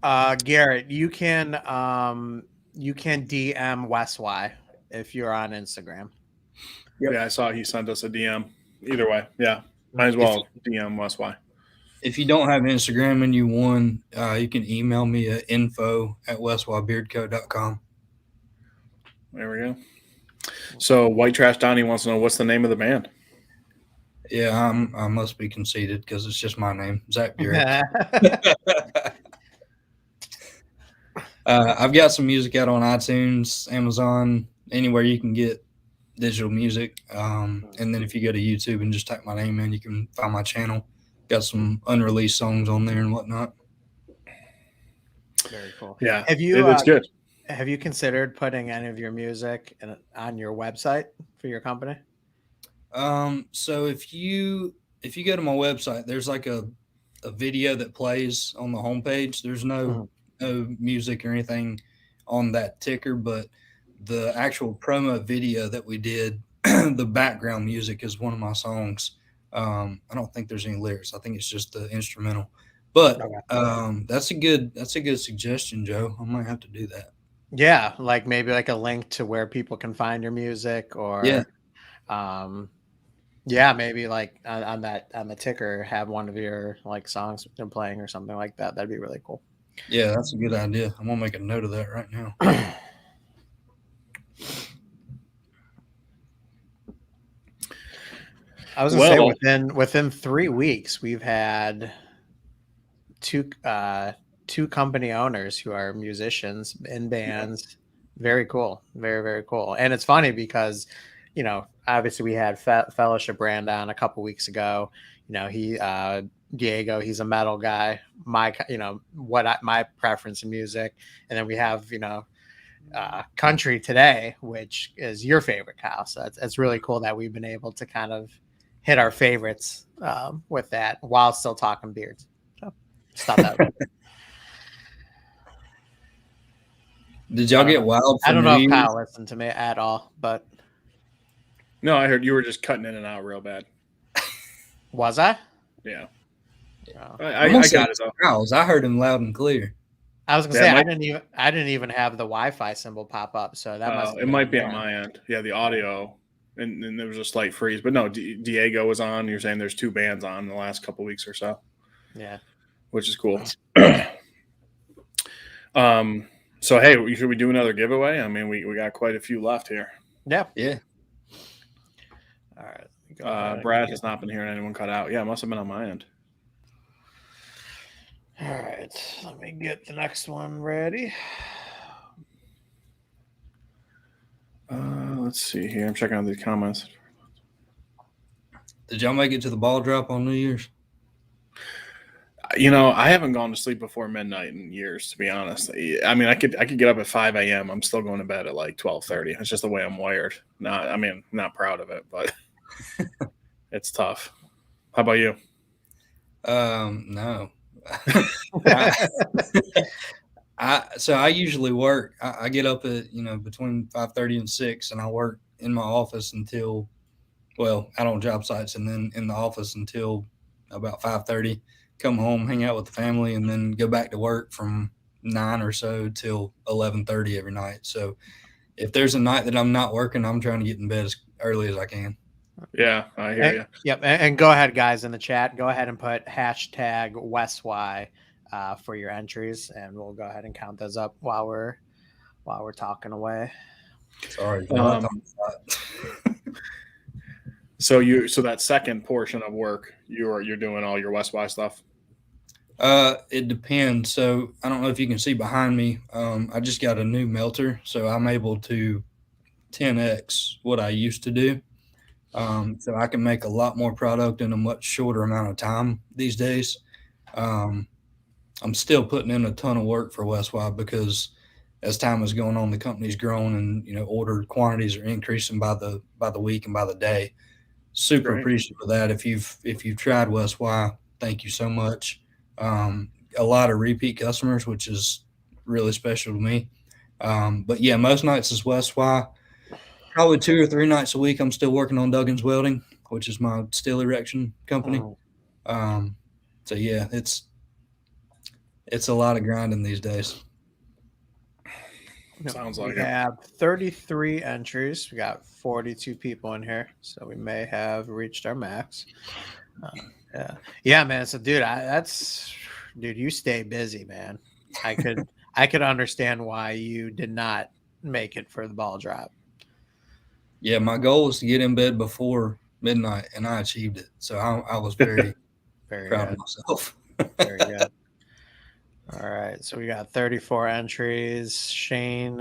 Garrett, you can DM WesWy if you're on Instagram. Yep. Yeah, I saw he sent us a DM. Either way, yeah, might as well DM WesWy. If you don't have Instagram and you won, you can email me at info@weswybeardco.com. There we go. So White Trash Donnie wants to know, what's the name of the band? Yeah, I must be conceited because it's just my name, Zach Bureau. I've got some music out on iTunes, Amazon, anywhere you can get digital music. And then if you go to YouTube and just type my name in, you can find my channel. Got some unreleased songs on there and whatnot. Very cool. Yeah, it's good. have you considered putting any of your music on your website for your company? So if you go to my website, there's like a video that plays on the homepage. There's no music or anything on that ticker, but the actual promo video that we did, the background music is one of my songs. I don't think there's any lyrics. I think it's just the instrumental. But that's a good suggestion, Joe. I might have to do that. Yeah, like maybe like a link to where people can find your music, or maybe like on the ticker have one of your like songs playing or something like that. That'd be really cool. Yeah, that's a good idea. I'm gonna make a note of that right now. I was gonna say within 3 weeks we've had two company owners who are musicians in bands. Very cool. Very, very cool. And it's funny because, obviously we had Fellowship Brand on a couple weeks ago. He Diego, he's a metal guy. My preference in music. And then we have, Country today, which is your favorite, Kyle. So it's really cool that we've been able to kind of hit our favorites with that while still talking beards. So stop that. Did y'all get wild? I don't know if Kyle listened to me at all, but no, I heard you were just cutting in and out real bad. Was I? Yeah. Oh. I got it though. I heard him loud and clear. I was gonna say I didn't even have the Wi-Fi symbol pop up, so that might be on my end. Yeah, the audio, and there was a slight freeze, but no, Diego was on. You're saying there's 2 bands on in the last couple weeks or so. Yeah, which is cool. So hey, should we do another giveaway? I mean, we got quite a few left here. Yeah. All right. Brad has not been hearing anyone cut out. Yeah, it must have been on my end. All right, let me get the next one ready. Let's see here. I'm checking out these comments. Did y'all make it to the ball drop on New Year's? I haven't gone to sleep before midnight in years, to be honest. I mean, I could get up at 5 a.m. I'm still going to bed at like 12:30. It's just the way I'm wired. Not proud of it, but it's tough. How about you? No. So I usually work. I get up at between 5:30 and 6, and I work in my office until, out on job sites, and then in the office until about 5:30. Come home, hang out with the family, and then go back to work from 9 or so till 11:30 every night. So if there's a night that I'm not working, I'm trying to get in bed as early as I can. Yeah, I hear you. Yep, and go ahead, guys, in the chat. Go ahead and put hashtag WesWy for your entries, and we'll go ahead and count those up while we're talking away. Sorry. So that second portion of work, you're doing all your WesWy stuff? It depends. So I don't know if you can see behind me. I just got a new melter, so I'm able to 10x what I used to do. So I can make a lot more product in a much shorter amount of time these days. I'm still putting in a ton of work for WesWy because as time is going on, the company's grown, and order quantities are increasing by the week and by the day. Super appreciative of that. If you've tried WesWy, thank you so much. A lot of repeat customers, which is really special to me. But yeah, most nights is WesWy. Probably 2 or 3 nights a week, I'm still working on Duggan's Welding, which is my steel erection company. So yeah, it's a lot of grinding these days. Sounds like we have 33 entries. We got 42 people in here, so we may have reached our max. Yeah, man. So, dude, you stay busy, man. I could understand why you did not make it for the ball drop. Yeah, my goal was to get in bed before midnight, and I achieved it. So I was very, very proud of myself. Very good. All right, so we got 34 entries. Shane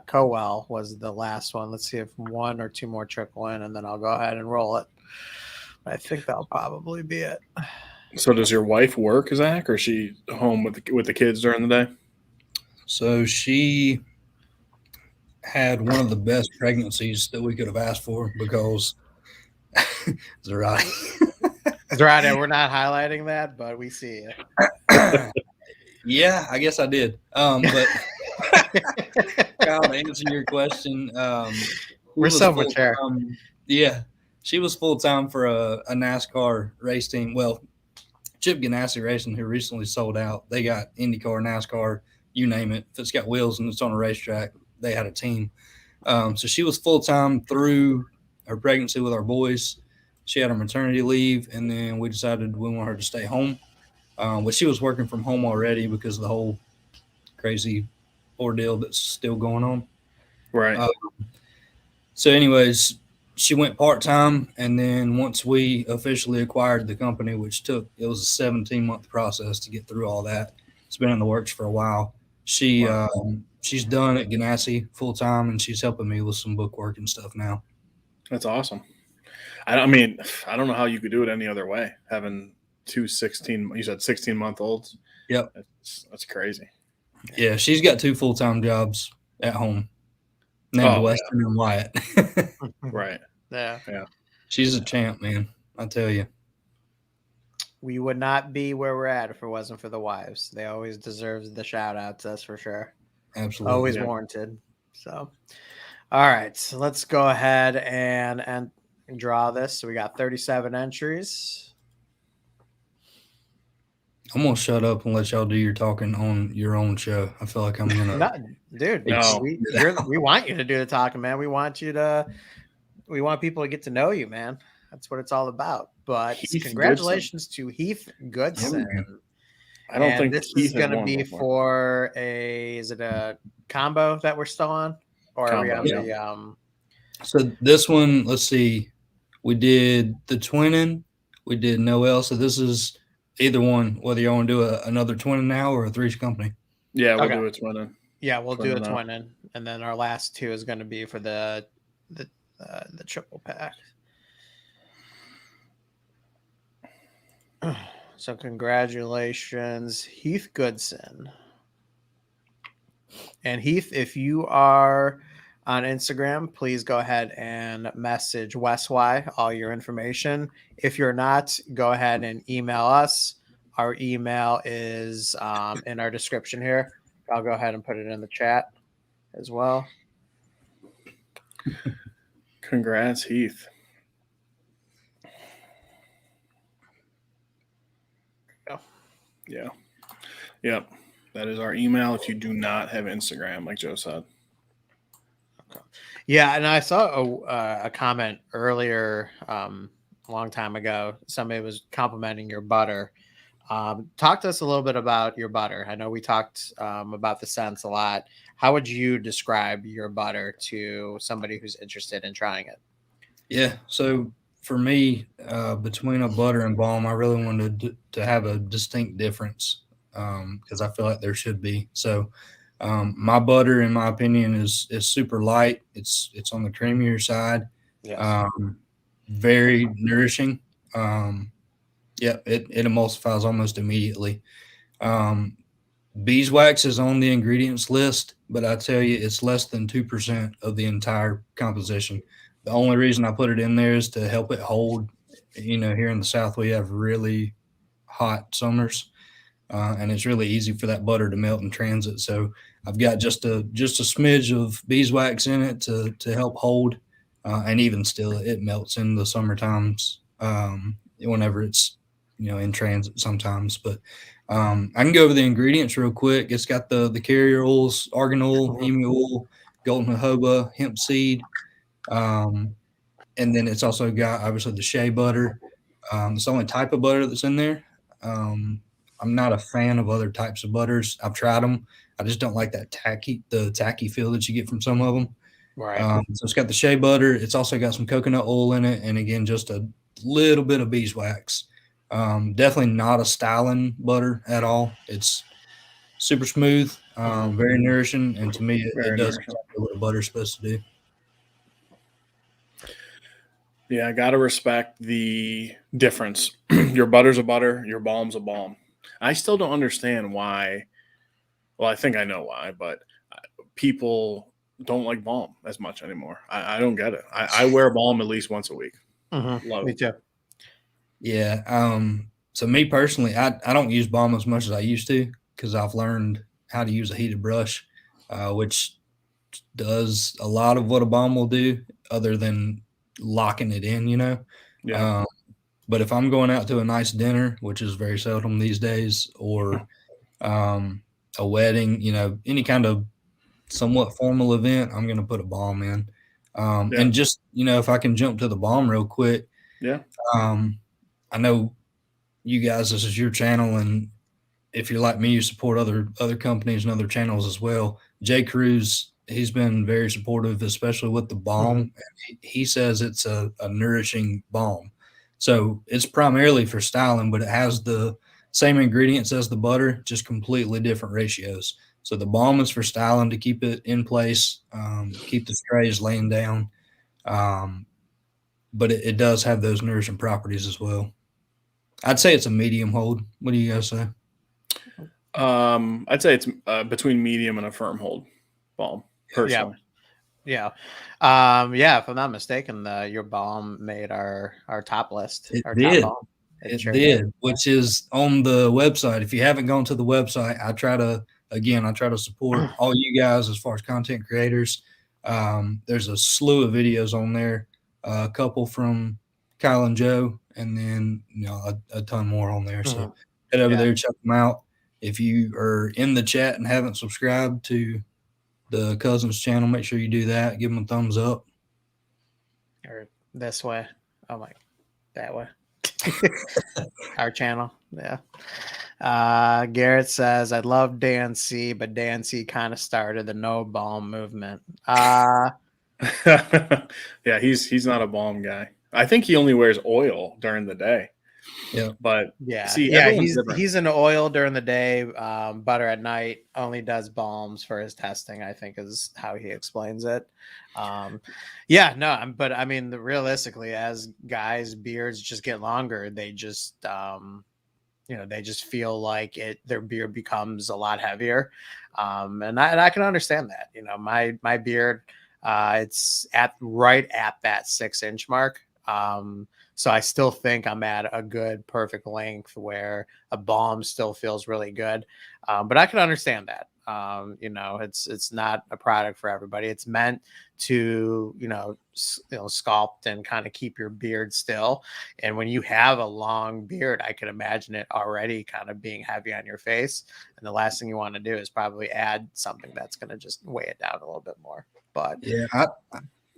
Cowell was the last one. Let's see if 1 or 2 more trickle in, and then I'll go ahead and roll it. I think that'll probably be it. So does your wife work, Zach, or is she home with the kids during the day? So she had one of the best pregnancies that we could have asked for because Zarate. Zarate, we're not highlighting that, but we see it. Yeah, I guess I did. But Kyle, to answer your question, we're so mature. Yeah, she was full time for a NASCAR race team. Well, Chip Ganassi Racing, who recently sold out, they got IndyCar, NASCAR, you name it. If it's got wheels and it's on a racetrack, they had a team. So she was full time through her pregnancy with our boys. She had her maternity leave, and then we decided we want her to stay home. But she was working from home already because of the whole crazy ordeal that's still going on. Right. So, anyways, she went part time, and then once we officially acquired the company, which it was a 17-month process to get through all that. It's been in the works for a while. She's done at Ganassi full time, and she's helping me with some book work and stuff now. That's awesome. I mean, I don't know how you could do it any other way. Having you said 16-month-olds. Yep. That's crazy. Yeah, she's got 2 full-time jobs at home. Named Weston and Wyatt. Right. Yeah. She's a champ, man. I tell you. We would not be where we're at if it wasn't for the wives. They always deserve the shout outs, that's for sure. Absolutely. Always warranted. So, all right. So let's go ahead and draw this. So we got 37 entries. I'm gonna shut up and let y'all do your talking on your own show. I feel like I'm gonna. We want you to do the talking, man. We want people to get to know you, man. That's what it's all about. But congratulations to Heath Goodson. I don't think this is going to be for is it a combo that we're still on, or are we on the So this one, let's see. We did the twinning. We did Noel. So this is either one, whether you want to do another twinning now or a Three's Company. Yeah, we'll do a twinning. Yeah, we'll do a twinning, and then our last 2 is going to be for the triple pack. So congratulations, Heath Goodson. And Heath, if you are on Instagram, please go ahead and message WesWy all your information. If you're not, go ahead and email us. Our email is in our description here. I'll go ahead and put it in the chat as well. Congrats, Heath. Yeah. Yep. That is our email if you do not have Instagram, like Joe said. Okay. Yeah, and I saw a comment earlier, a long time ago. Somebody was complimenting your butter. Talk to us a little bit about your butter. I know we talked about the scents a lot. How would you describe your butter to somebody who's interested in trying it? Yeah, so for me, between a butter and balm, I really wanted to have a distinct difference because I feel like there should be. So my butter, in my opinion, is super light. It's on the creamier side. Yes. Very nourishing. It emulsifies almost immediately. Beeswax is on the ingredients list, but I tell you, it's less than 2% of the entire composition. The only reason I put it in there is to help it hold. Here in the South, we have really hot summers, and it's really easy for that butter to melt in transit. So I've got just a smidge of beeswax in it to help hold, and even still, it melts in the summer times whenever it's in transit sometimes. But I can go over the ingredients real quick. It's got the carrier oils: argan oil, emu oil, golden jojoba, hemp seed. And then it's also got obviously the shea butter. It's the only type of butter that's in there. I'm not a fan of other types of butters. I've tried them. I just don't like the tacky feel that you get from some of them. Right. So it's got the shea butter. It's also got some coconut oil in it. And again, just a little bit of beeswax. Definitely not a styling butter at all. It's super smooth, very nourishing. And to me, it does exactly what a butter's supposed to do. Yeah, I got to respect the difference. Your butter's a butter, your balm's a balm. I still don't understand why Well, I think I know why, but people don't like balm as much anymore. I don't get it. I wear balm at least once a week. Mm-hmm. Me too. Yeah. So me personally, I don't use balm as much as I used to because I've learned how to use a heated brush, which does a lot of what a balm will do other than locking it in, Yeah. But if I'm going out to a nice dinner, which is very seldom these days, or a wedding, any kind of somewhat formal event, I'm going to put a balm in. And just, if I can jump to the balm real quick. Yeah. I know you guys, this is your channel, and if you're like me, you support other companies and other channels as well. Jay Cruz, he's been very supportive, especially with the balm. He says it's a nourishing balm. So it's primarily for styling, but it has the same ingredients as the butter, just completely different ratios. So the balm is for styling to keep it in place, keep the strays laying down. But it does have those nourishing properties as well. I'd say it's a medium hold. What do you guys say? I'd say it's between medium and a firm hold balm, personally. Yeah. If I'm not mistaken, your balm made our top list. It our did. Top balm. It did, which is on the website. If you haven't gone to the website, I try to support all you guys as far as content creators. There's a slew of videos on there, a couple from Kyle and Joe, and then a ton more on there. So head over there, check them out. If you are in the chat and haven't subscribed to the Cousins channel, make sure you do that. Give them a thumbs up. Or this way. Oh my, that way. Our channel. Yeah. Garrett says, I love Dan C, but Dan C kind of started the no balm movement. Yeah, he's not a balm guy. I think he only wears oil during the day. Yeah, but he's in oil during the day, butter at night, only does balms for his testing, I think is how he explains it. But I mean, realistically, as guys' beards just get longer, they just they just feel like their beard becomes a lot heavier, and I can understand that. My beard, it's right at that 6-inch mark. So I still think I'm at a good, perfect length where a balm still feels really good. But I can understand that. It's not a product for everybody. It's meant to, sculpt and kind of keep your beard still. And when you have a long beard, I can imagine it already kind of being heavy on your face. And the last thing you want to do is probably add something that's going to just weigh it down a little bit more. But yeah,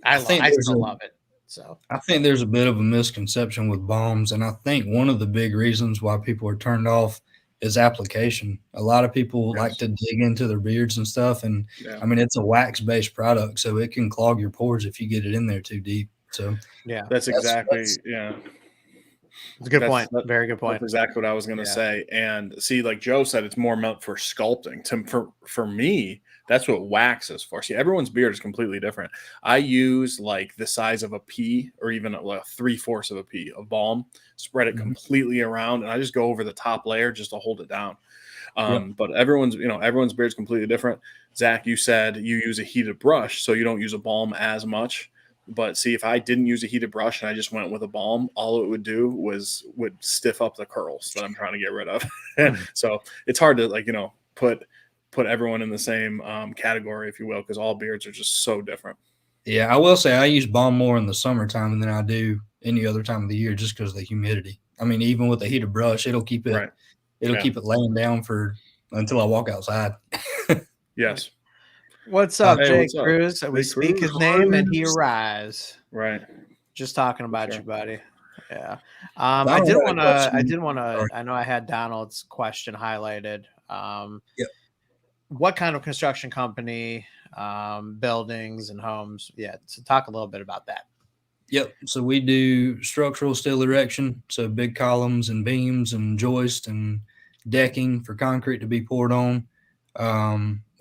I still love it. So I think there's a bit of a misconception with balms, and I think one of the big reasons why people are turned off is application. A lot of people like to dig into their beards and stuff, and I mean it's a wax-based product, so it can clog your pores if you get it in there too deep. So that's exactly It's a good point. Very good point. That's exactly what I was going to say. And see, like Joe said, it's more meant for sculpting. For me, that's what wax is for. See, everyone's beard is completely different. I use like the size of a pea or even like 3/4 of a pea of balm, spread it completely around, and I just go over the top layer just to hold it down. But everyone's beard is completely different. Zach, you said you use a heated brush, so you don't use a balm as much. But see, if I didn't use a heated brush and I just went with a balm, all it would do would stiff up the curls that I'm trying to get rid of. So it's hard to put everyone in the same category, if you will, because all beards are just so different. Yeah, I will say I use balm more in the summertime than I do any other time of the year, just because of the humidity. I mean, even with a heated brush, it'll keep it keep it laying down until I walk outside. Yes. What's up, Jay Cruz? We speak his name and he arrives. Right. Just talking about you, buddy. Yeah. I did want to. I know I had Donald's question highlighted. What kind of construction company, buildings and homes? Yeah. So talk a little bit about that. Yep. So we do structural steel erection. So big columns and beams and joists and decking for concrete to be poured on.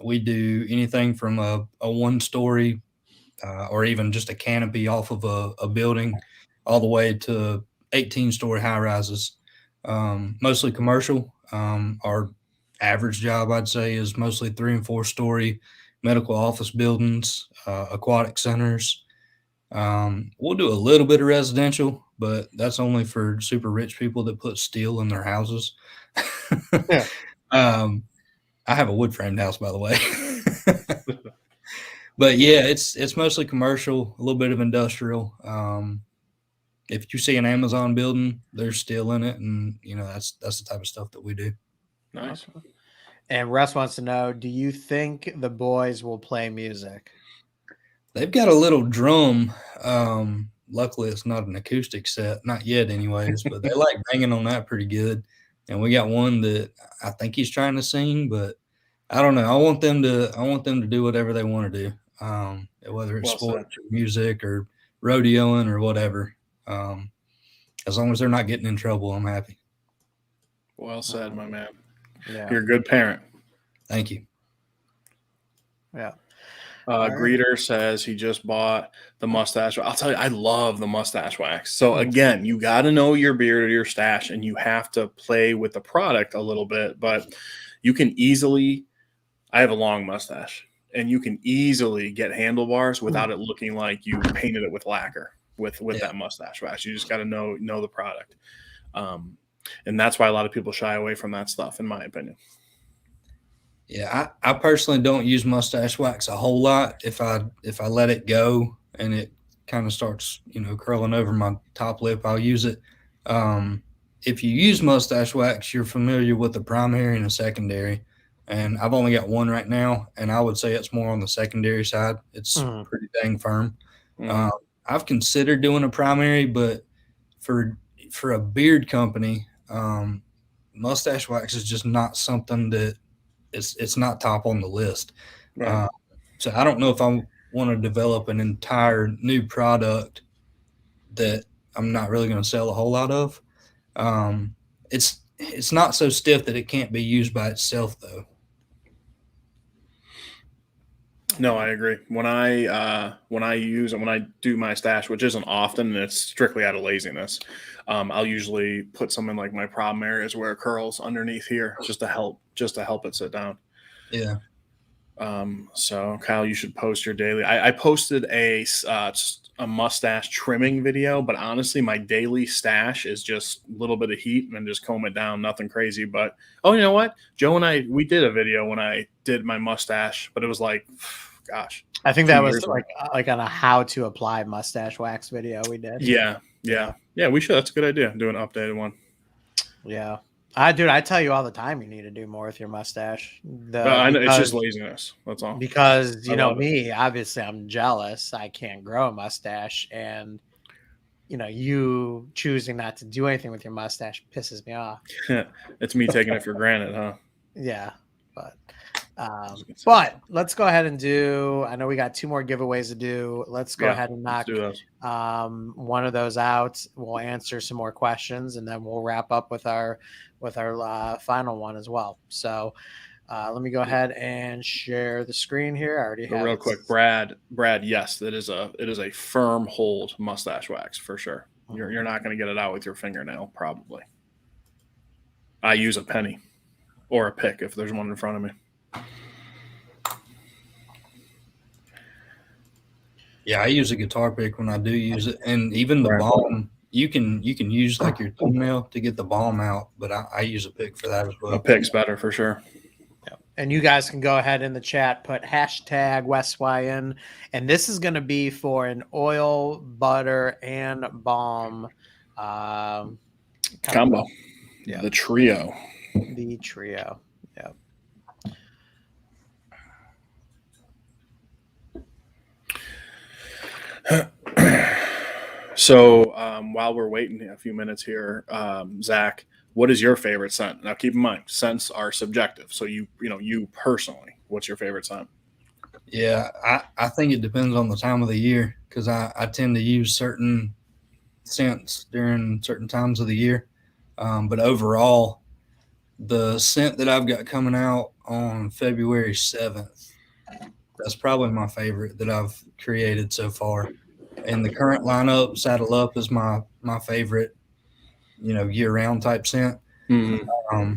We do anything from a 1-story or even just a canopy off of a building all the way to 18-story high rises, mostly commercial. Our average job, I'd say, is mostly 3 and 4 story medical office buildings, aquatic centers. We'll do a little bit of residential, but that's only for super rich people that put steel in their houses. Yeah. I have a wood framed house, by the way. But yeah, it's mostly commercial, a little bit of industrial. If you see an Amazon building, there's steel in it, and that's the type of stuff that we do. Nice. And Russ wants to know, do you think the boys will play music? They've got a little drum. Luckily, it's not an acoustic set, not yet anyways, but they like banging on that pretty good. And we got one that I think he's trying to sing, but I don't know. I want them to do whatever they want to do, whether it's sports or music or rodeoing or whatever. As long as they're not getting in trouble, I'm happy. Well said, my man. Yeah. You're a good parent. Thank you. Yeah. Greeter says he just bought the mustache. I'll tell you, I love the mustache wax. So again, you got to know your beard or your stash, and you have to play with the product a little bit. But you can easily, I have a long mustache, and you can easily get handlebars without it looking like you painted it with lacquer with that mustache wax. You just got to know the product, and that's why a lot of people shy away from that stuff, in my opinion. Yeah, I personally don't use mustache wax a whole lot. If I let it go and it kind of starts, curling over my top lip, I'll use it. If you use mustache wax, you're familiar with the primary and the secondary. And I've only got one right now, and I would say it's more on the secondary side. It's pretty dang firm. I've considered doing a primary, but for a beard company, mustache wax is just not something that it's not top on the list. Right. So I don't know if I want to develop an entire new product that I'm not really going to sell a whole lot of. It's not so stiff that it can't be used by itself, though. No, I agree. When I do my stash, which isn't often, and it's strictly out of laziness, I'll usually put some in like my problem areas where it curls underneath here, just to help it sit down. Yeah. So Kyle, you should post your daily. I posted a mustache trimming video, but honestly, my daily stash is just a little bit of heat and just comb it down, nothing crazy. But you know what? Joe and we did a video when I did my mustache, but it was like, gosh, I think that was like on a how to apply mustache wax video we did. Yeah. We should. That's a good idea. Do an updated one. Yeah. I tell you all the time you need to do more with your mustache. I know, it's just laziness. That's all. Because me, obviously I'm jealous. I can't grow a mustache, and you choosing not to do anything with your mustache pisses me off. It's me taking it for granted, huh? Yeah, but let's go ahead and do. I know we got 2 more giveaways to do. Let's go ahead and knock one of those out. We'll answer some more questions, and then we'll wrap up with our final one as well. So let me go ahead and share the screen here. I already have real quick, Brad. Yes, it is a firm hold mustache wax for sure. You're not going to get it out with your fingernail, probably. I use a penny or a pick if there's one in front of me. Yeah, I use a guitar pick when I do use it, and even the balm. You can use like your thumbnail to get the balm out, but I use a pick for that as well. A pick's better for sure. Yep. And you guys can go ahead in the chat, put hashtag WesWy in, and this is going to be for an oil, butter, and balm combo. Yeah, the trio. The trio. Yep. So while we're waiting a few minutes here, Zach, what is your favorite scent? Now, keep in mind, scents are subjective. So you personally, what's your favorite scent? Yeah, I think it depends on the time of the year, because I tend to use certain scents during certain times of the year. But overall, the scent that I've got coming out on February 7th, that's probably my favorite that I've created so far. In the current lineup, Saddle Up is my favorite, year-round type scent. Mm-hmm.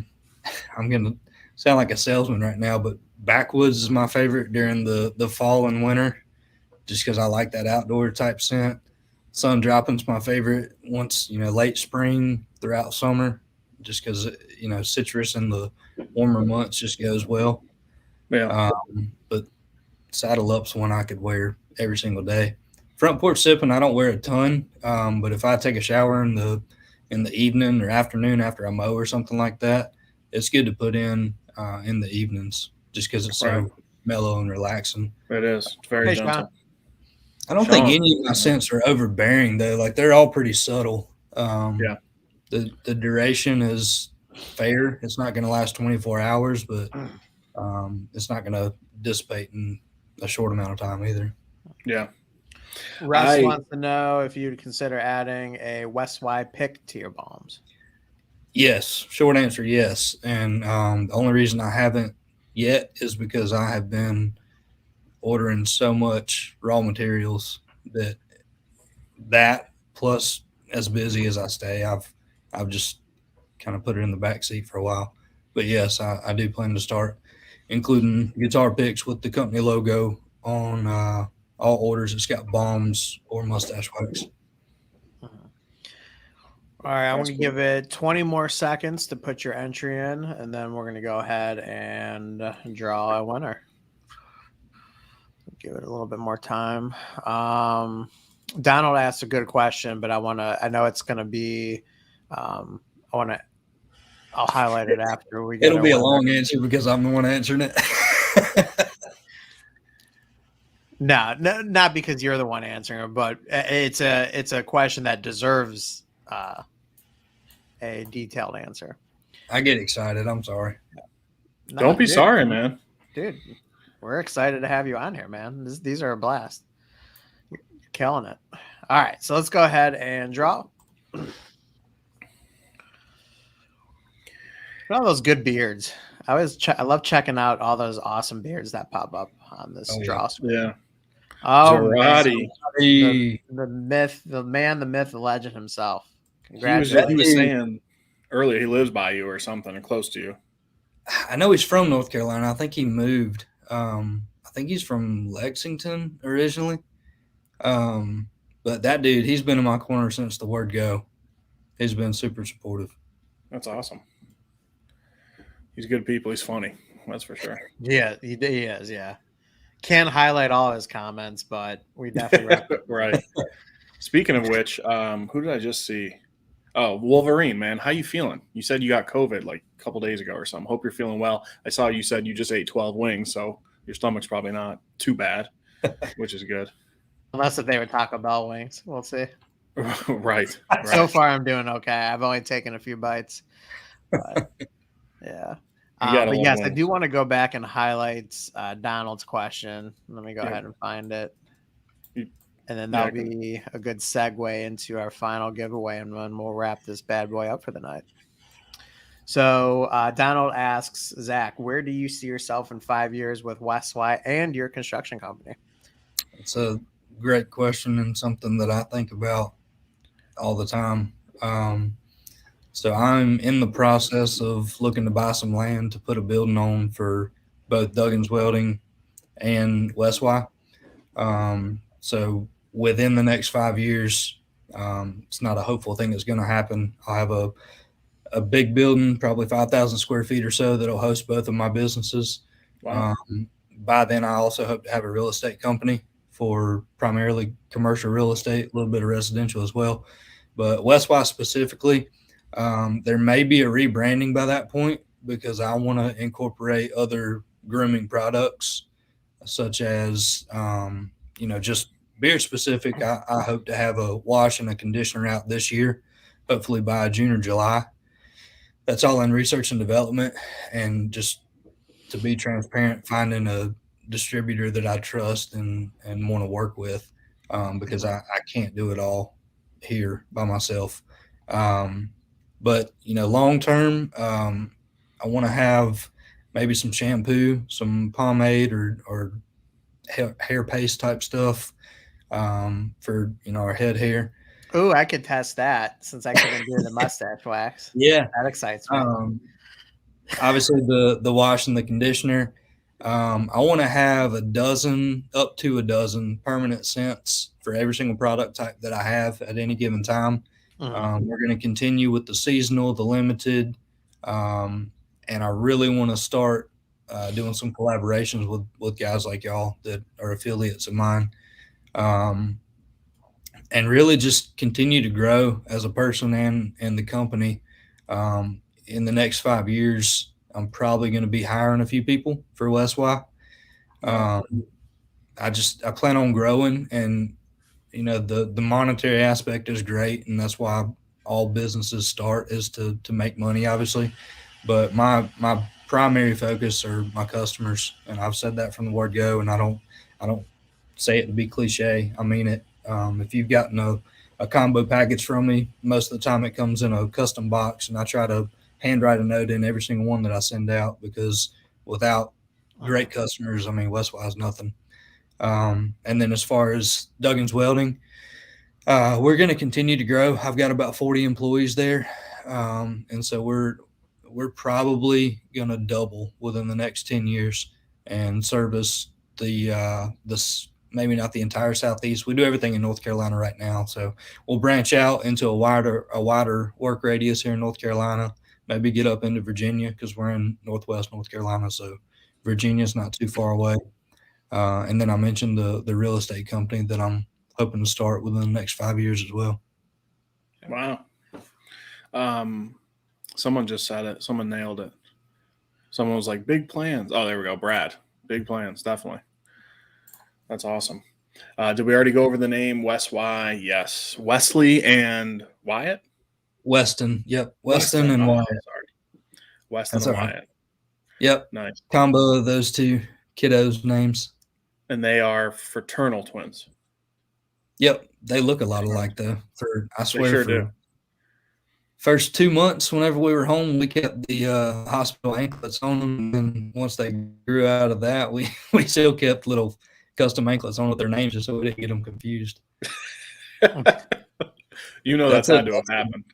I'm sound like a salesman right now, but backwoods is my favorite during the fall and winter, just because I like that outdoor type scent. Sun dropping's my favorite once, late spring throughout summer, just because, citrus in the warmer months just goes well. Yeah. But saddle up's one I could wear every single day. Front porch sipping, I don't wear a ton, but if I take a shower in the evening or afternoon after I mow or something like that, it's good to put in the evenings just because it's so mellow and relaxing. It is. It's very gentle. Sean. I don't think any of my scents are overbearing though. Like they're all pretty subtle. Yeah. The duration is fair. It's not going to last 24 hours, but it's not going to dissipate in a short amount of time either. Yeah. Russ wants to know if you'd consider adding a WesWy pick to your bombs. Yes. Short answer, yes. And the only reason I haven't yet is because I have been ordering so much raw materials that plus as busy as I stay, I've just kind of put it in the back seat for a while. But yes, I do plan to start including guitar picks with the company logo on all orders. It's got bombs or mustache wax. All right, I'm going to give it 20 more seconds to put your entry in, and then we're going to go ahead and draw a winner. Give it a little bit more time. Donald asked a good question, but I know it's going to be, I'll highlight it after we get It'll be a long answer because I'm the one answering it. No, not because you're the one answering it, but it's a question that deserves a detailed answer. I get excited. I'm sorry. No, don't be sorry, man. Dude, we're excited to have you on here, man. These are a blast. You're killing it. All right, so let's go ahead and draw. All those good beards. I love checking out all those awesome beards that pop up on this draw screen. Yeah. Oh, Zarati. The myth, the man, the myth, the legend himself. Congratulations. He was saying earlier he lives by you or something or close to you. I know he's from North Carolina. I think he moved. I think he's from Lexington originally. But that dude, he's been in my corner since the word go. He's been super supportive. That's awesome. He's good people. He's funny. That's for sure. Yeah, he is. Yeah. Can't highlight all his comments, but we definitely right. Speaking of which, who did I just see? Oh, Wolverine, man. How you feeling? You said you got COVID like a couple days ago or something. Hope you're feeling well. I saw you said you just ate 12 wings, so your stomach's probably not too bad, which is good. Unless if they were Taco Bell wings. We'll see. Right. So far, I'm doing okay. I've only taken a few bites. But, yeah. But yes, I do want to go back and highlight Donald's question. Let me go ahead and find it. And then that'll be a good segue into our final giveaway, and then we'll wrap this bad boy up for the night. So Donald asks, Zach, where do you see yourself in 5 years with WesWy and your construction company? It's a great question and something that I think about all the time. So I'm in the process of looking to buy some land to put a building on for both Duggan's Welding and WesWy. So within the next 5 years, it's not a hopeful thing that's going to happen. I'll have a big building, probably 5,000 square feet or so, that'll host both of my businesses. Wow. By then, I also hope to have a real estate company for primarily commercial real estate, a little bit of residential as well. But WesWy specifically, there may be a rebranding by that point because I want to incorporate other grooming products such as, just beard specific. I hope to have a wash and a conditioner out this year, hopefully by June or July. That's all in research and development. And just to be transparent, finding a distributor that I trust and want to work with because I can't do it all here by myself. But, long term, I want to have maybe some shampoo, some pomade or hair paste type stuff for, our head hair. Oh, I could test that since I couldn't do the mustache wax. Yeah. That excites me. obviously the wash and the conditioner. I want to have up to a dozen permanent scents for every single product type that I have at any given time. We're going to continue with the seasonal, the limited, and I really want to start doing some collaborations with guys like y'all that are affiliates of mine, and really just continue to grow as a person and the company. In the next 5 years, I'm probably going to be hiring a few people for WesWy. I plan on growing, and the monetary aspect is great, and that's why all businesses start is to make money, obviously. But my primary focus are my customers, and I've said that from the word go, and I don't say it to be cliche. I mean it. If you've gotten a combo package from me, most of the time it comes in a custom box, and I try to handwrite a note in every single one that I send out, because without great customers, I mean, WesWy is nothing. And then as far as Duggan's Welding, we're going to continue to grow. I've got about 40 employees there. And so we're probably going to double within the next 10 years and service this, maybe not the entire Southeast. We do everything in North Carolina right now. So we'll branch out into a wider work radius here in North Carolina, maybe get up into Virginia, because we're in Northwest North Carolina. So Virginia's not too far away. And then I mentioned the real estate company that I'm hoping to start within the next 5 years as well. Wow. Someone just said it. Someone nailed it. Someone was like, big plans. Oh, there we go. Brad. Big plans. Definitely. That's awesome. Did we already go over the name WesWy? Yes. Wesley and Wyatt? Weston. Yep. Weston and Wyatt. Sorry. Weston and Wyatt. Right. Yep. Nice. Combo of those two kiddos' names. And they are fraternal twins. Yep. They look a lot alike, though. I swear, they sure do. First 2 months, whenever we were home, we kept the hospital anklets on them. And once they grew out of that, we still kept little custom anklets on with their names just so we didn't get them confused. That's had to have happened.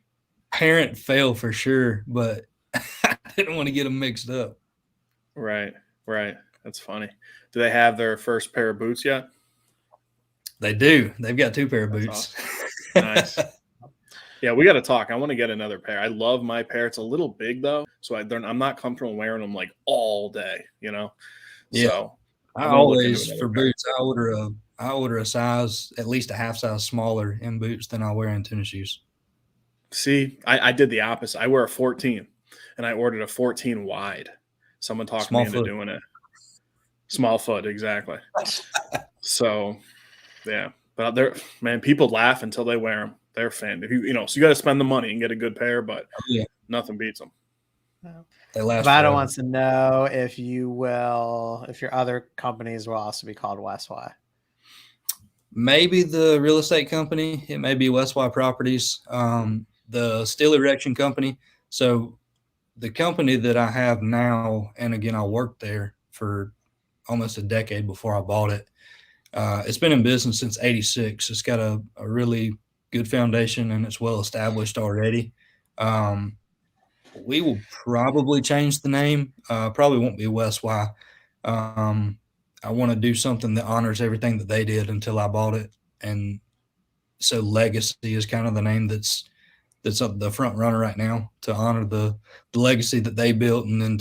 Parent fail for sure, but I didn't want to get them mixed up. Right. That's funny. Do they have their first pair of boots yet? They do. They've got 2 pair of boots. Awesome. Nice. Yeah, we got to talk. I want to get another pair. I love my pair. It's a little big though, so I'm not comfortable wearing them like all day. Yeah. So I always for boots I order a size, at least a half size smaller in boots than I wear in tennis shoes. See, I did the opposite. I wear a 14, and I ordered a 14 wide. Someone talked me into doing it. Small foot, exactly. So, yeah. But people laugh until they wear them. They're fan. So you got to spend the money and get a good pair, but nothing beats them. They last. Vada wants to know if your other companies will also be called WesWy. Maybe the real estate company. It may be WesWy Properties, the steel erection company. So the company that I have now, and again, I worked there for almost a decade before I bought it. It's been in business since '86. It's got a really good foundation, and it's well established already. We will probably change the name. Probably won't be WesWy. I want to do something that honors everything that they did until I bought it. And so Legacy is kind of the name that's up the front runner right now, to honor the legacy that they built, and then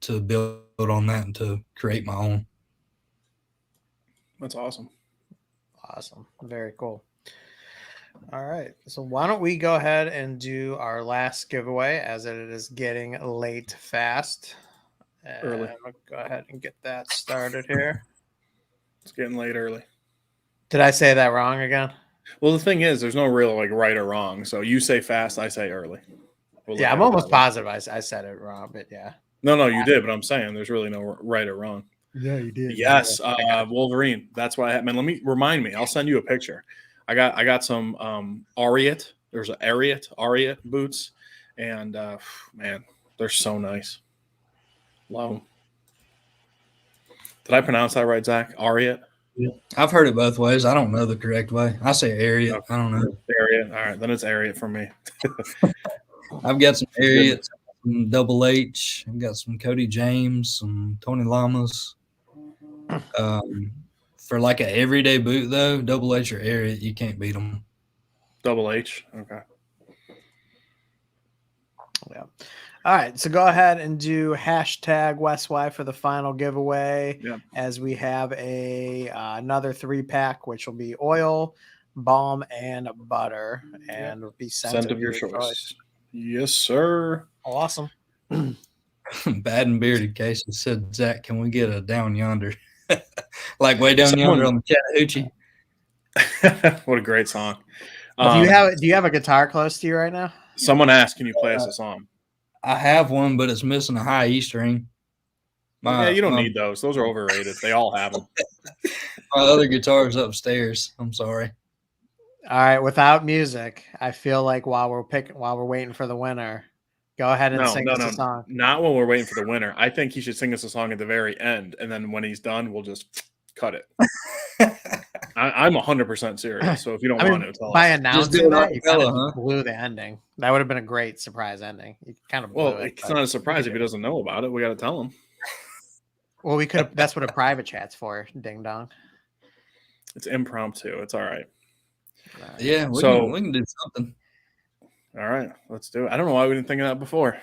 to build on that and to create my own. That's awesome. Awesome. Very cool. All right. So why don't we go ahead and do our last giveaway, as it is getting late fast. Early. I'll go ahead and get that started here. It's getting late early. Did I say that wrong again? Well, the thing is, there's no real right or wrong. So you say fast, I say early. I'm almost positive I said it wrong, but yeah. No, you did, but I'm saying there's really no right or wrong. Yeah, you did. Yes, Wolverine. That's what I had. Man, remind me. I'll send you a picture. I got some Ariat. There's an Ariat boots, and man, they're so nice. Love them. Did I pronounce that right, Zach? Ariat? Yeah. I've heard it both ways. I don't know the correct way. I say Ariat. Okay. I don't know. Ariat. All right, then it's Ariat for me. I've got some Ariats, some Double H. I've got some Cody James, some Tony Lamas. For like an everyday boot though, Double H or Air, you can't beat them. Double H. Okay. Yeah. All right. So go ahead and do hashtag WesWy for the final giveaway. Yeah. As we have another 3-pack, which will be oil, balm, and butter, and will be scent of your choice. Yes, sir. Awesome. Bad and Bearded Casey said, Zach, can we get a Down Yonder? Like way down yonder on the Chattahoochee. What a great song. Do you have a guitar close to you right now? Someone asked, can you play us a song? I have one, but it's missing a high E string. You don't need those. Those are overrated. They all have them. My other guitar's upstairs. I'm sorry. All right. Without music, I feel like while we're waiting for the winner, go ahead and sing us a song. Not when we're waiting for the winner. I think he should sing us a song at the very end, and then when he's done, we'll just cut it. I'm 100% serious. So if you don't want to, tell by us. announcing that, you kind of blew the ending. That would have been a great surprise ending. You kind of blew it. It's not a surprise if he doesn't know about it. We got to tell him. Well, we could have. That's what a private chat's for. Ding dong. It's impromptu. It's all right. Yeah, we can do something. All right, let's do it. I don't know why we didn't think of that before.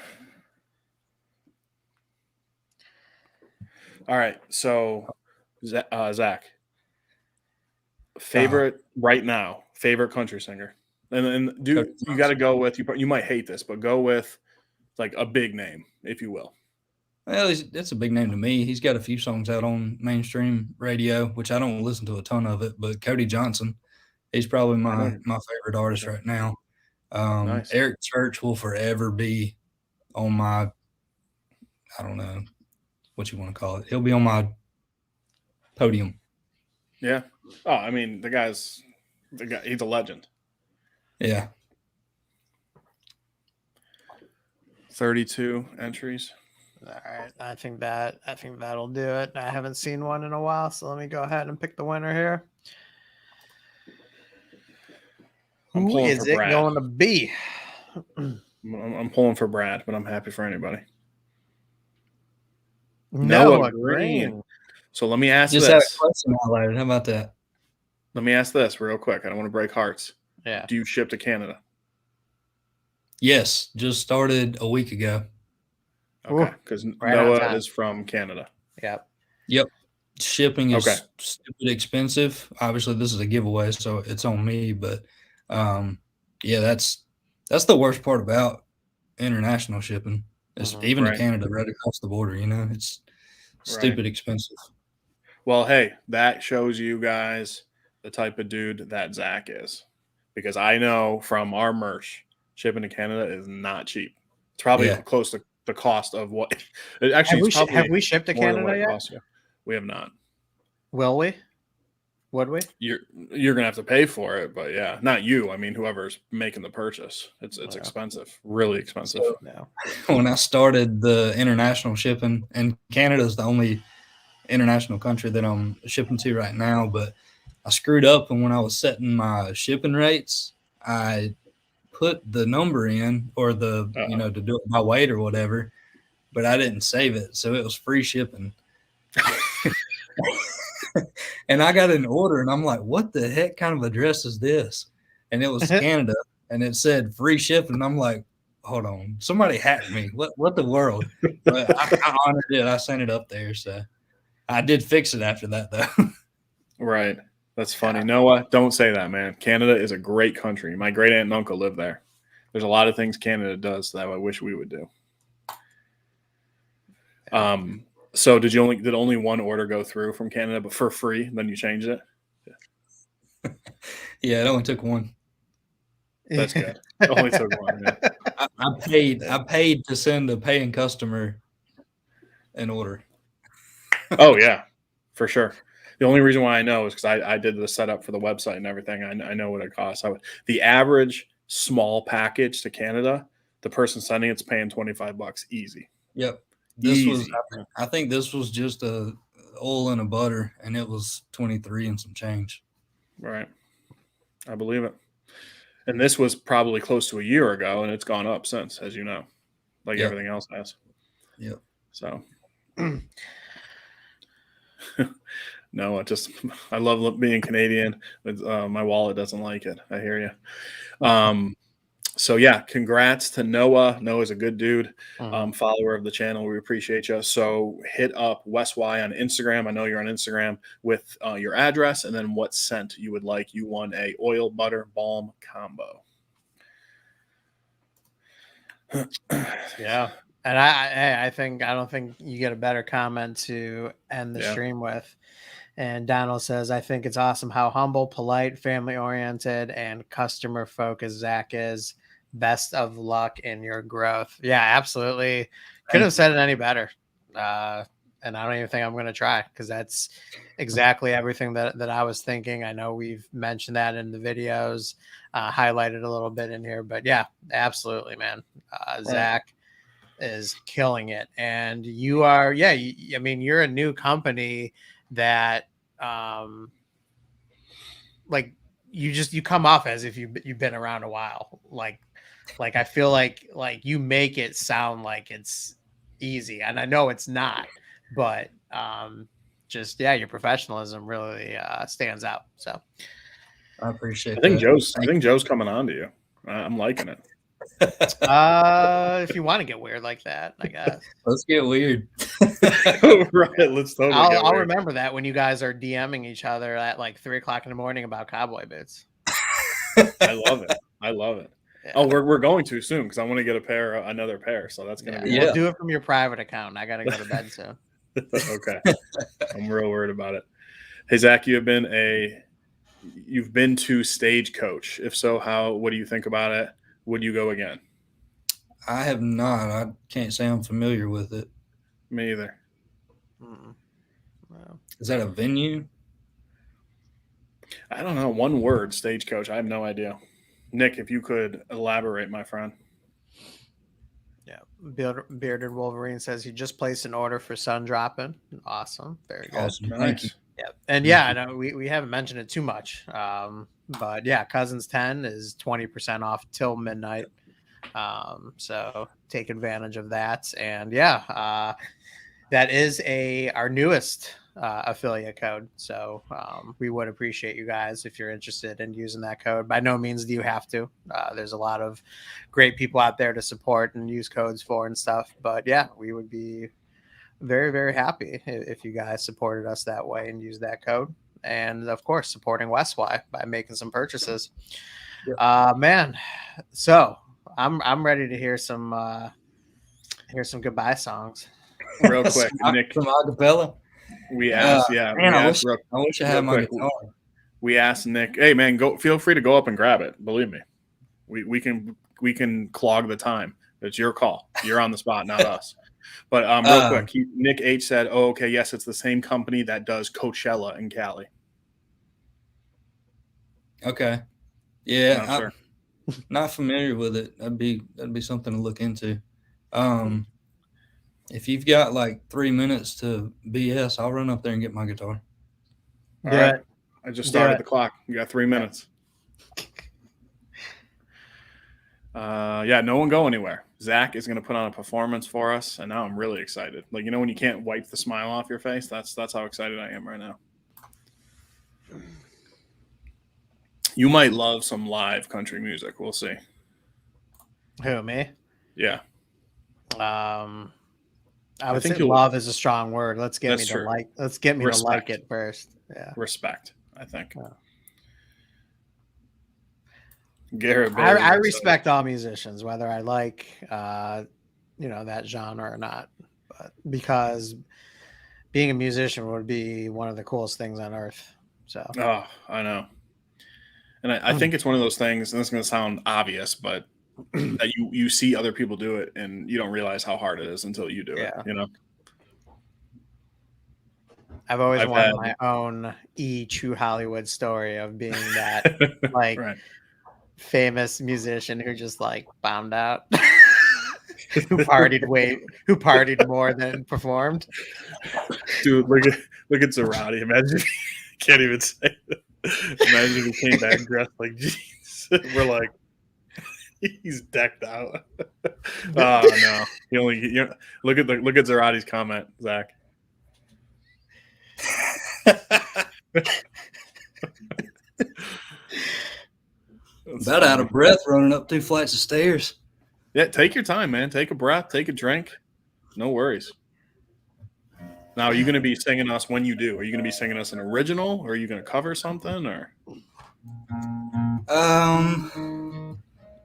All right, so Zach, favorite right now, favorite country singer, and you got to go with you might hate this, but go with like a big name, if you will. Well, that's a big name to me. He's got a few songs out on mainstream radio, which I don't listen to a ton of it, but Cody Johnson, he's probably my favorite artist right now. Nice. Eric Church will forever be on my, I don't know what you want to call it. He'll be on my podium. Yeah. Oh, I mean, he's a legend. Yeah. 32 entries. All right. I think that'll do it. I haven't seen one in a while, so let me go ahead and pick the winner here. Who is it going to be? I'm pulling for Brad, but I'm happy for anybody. Noah Green. So let me ask this. Just had a question highlighted. How about that? Let me ask this real quick. I don't want to break hearts. Yeah. Do you ship to Canada? Yes, just started a week ago. Okay, because Noah is from Canada. Yep. Shipping is stupid expensive. Obviously, this is a giveaway, so it's on me. But that's the worst part about international shipping. Is even to Canada, right across the border. It's stupid expensive. Well, hey, that shows you guys the type of dude that Zach is, because I know from our merch, shipping to Canada is not cheap. It's probably close to the cost of what it actually have we shipped to Canada yet? We have not. Will we? Would we? You're gonna have to pay for it, but yeah, not you. I mean, whoever's making the purchase. It's expensive, really expensive. So, when I started the international shipping, and Canada is the only international country that I'm shipping to right now, but I screwed up, and when I was setting my shipping rates, I put the number in, or to do it by weight or whatever, but I didn't save it, so it was free shipping. And I got an order, and I'm like, what the heck kind of address is this? And it was Canada, and it said free shipping. And I'm like, hold on, somebody hacked me. What the world? But I honored it. I sent it up there, so I did fix it after that, though. Right. That's funny. Yeah. Noah, don't say that, man. Canada is a great country. My great aunt and uncle live there. There's a lot of things Canada does that I wish we would do. So did only one order go through from Canada, but for free? Then you changed it? Yeah, it only took one. That's good. It only took one. Yeah. I paid to send a paying customer an order. Oh yeah, for sure. The only reason why I know is because I did the setup for the website and everything. I know what it costs. The average small package to Canada, the person sending it's paying $25 easy. Yep. I think this was just a oil and a butter, and it was 23 and some change. Right. I believe it. And this was probably close to a year ago, and it's gone up since, as you know. like everything else has. Yep. So, no, I love being Canadian. But, my wallet doesn't like it. I hear you. So yeah, congrats to Noah. Noah's a good dude, follower of the channel. We appreciate you. So hit up WesWy on Instagram. I know you're on Instagram with your address and then what scent you would like. You won a oil, butter, balm combo. Yeah. And I don't think you get a better comment to end the stream with. And Donald says, I think it's awesome how humble, polite, family oriented, and customer focused Zach is. Best of luck in your growth. Yeah, absolutely. Couldn't have said it any better. And I don't even think I'm going to try, because that's exactly everything that I was thinking. I know we've mentioned that in the videos, highlighted a little bit in here, but yeah, absolutely, man. Zach is killing it. And you are, I mean, you're a new company that, like, you come off as if you've been around a while. Like I feel like you make it sound like it's easy, and I know it's not, but your professionalism really stands out. So I appreciate I think that. Joe's coming on to you. I'm liking it. If you want to get weird like that, I guess. Let's get weird. Right. Let's totally I'll remember that when you guys are DMing each other at like 3:00 in the morning about cowboy boots. I love it. Yeah. Oh, we're going to soon, because I want to get another pair. So that's gonna be. We'll do it from your private account. I gotta go to bed soon. Okay. I'm real worried about it. Hey Zach, you've been to Stagecoach. If so, what do you think about it? Would you go again? I have not. I can't say I'm familiar with it. Me either. No. Is that a venue? I don't know. One word, Stagecoach. I have no idea. Nick, if you could elaborate, my friend. Yeah. Bearded Wolverine says he just placed an order for Sun Dropping. Awesome. Very good. Awesome. Nice. Thank you. Yeah. And yeah, I know we haven't mentioned it too much. But yeah, Cousins 10 is 20% off till midnight. So take advantage of that. And yeah, that is our newest affiliate code. So we would appreciate you guys if you're interested in using that code. By no means do you have to. There's a lot of great people out there to support and use codes for and stuff. But yeah, we would be very, very happy if you guys supported us that way and use that code. And of course, supporting WesWy by making some purchases. Yep. Man, so I'm ready to hear some goodbye songs. Real quick, Nick. From acapella. We asked, man, I wish I had my guitar. We asked Nick, hey man, feel free to go up and grab it. Believe me, we can clog the time. It's your call. You're on the spot, not us. But real quick, Nick H said, "Oh, okay, yes, it's the same company that does Coachella in Cali." Okay, yeah, I'm not familiar with it. That'd be something to look into. If you've got like 3 minutes to BS, I'll run up there and get my guitar. All right. I just started the clock. You got 3 minutes. No one go anywhere. Zach is going to put on a performance for us, and now I'm really excited. Like, when you can't wipe the smile off your face, that's how excited I am right now. You might love some live country music. We'll see. Who, me? Yeah. I would say love is a strong word. Let's get me to like. Let's get me to like it first. Yeah. Respect, I think. Garrett, I respect all musicians, whether I like, that genre or not. But because being a musician would be one of the coolest things on earth. So. Oh, I know. And I think it's one of those things, and this is going to sound obvious, but that you see other people do it and you don't realize how hard it is until you do it. I've always wanted my own True Hollywood story of being that right. Famous musician who just bombed out, who partied more than performed. Dude, look at Zarati. Imagine, can't even say it. Imagine if he came back dressed like jeans. We're like, He's decked out. Oh no! Look at Zarati's comment, Zach. About out of breath running up 2 flights of stairs. Yeah, take your time, man. Take a breath, take a drink. No worries. Now, are you going to be singing us when you do? Are you going to be singing us an original, or are you going to cover something, or?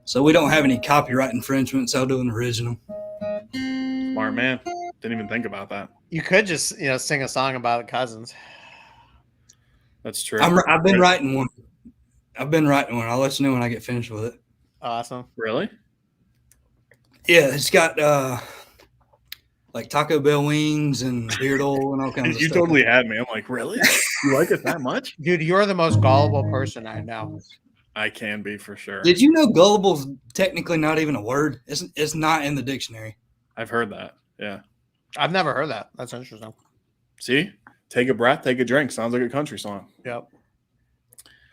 So we don't have any copyright infringements. I'll do an original. Smart man. Didn't even think about that. You could just, sing a song about cousins. That's true. I've been writing one. I'll let you know when I get finished with it. Awesome. Really? Yeah, it's got like Taco Bell wings and beard oil and all kinds of stuff. You totally had me. I'm like, really? You like it that much? Dude, you're the most gullible person I know. I can be, for sure. Did you know gullible's technically not even a word? It's not in the dictionary. I've heard that. Yeah. I've never heard that. That's interesting. See? Take a breath, take a drink. Sounds like a country song. Yep.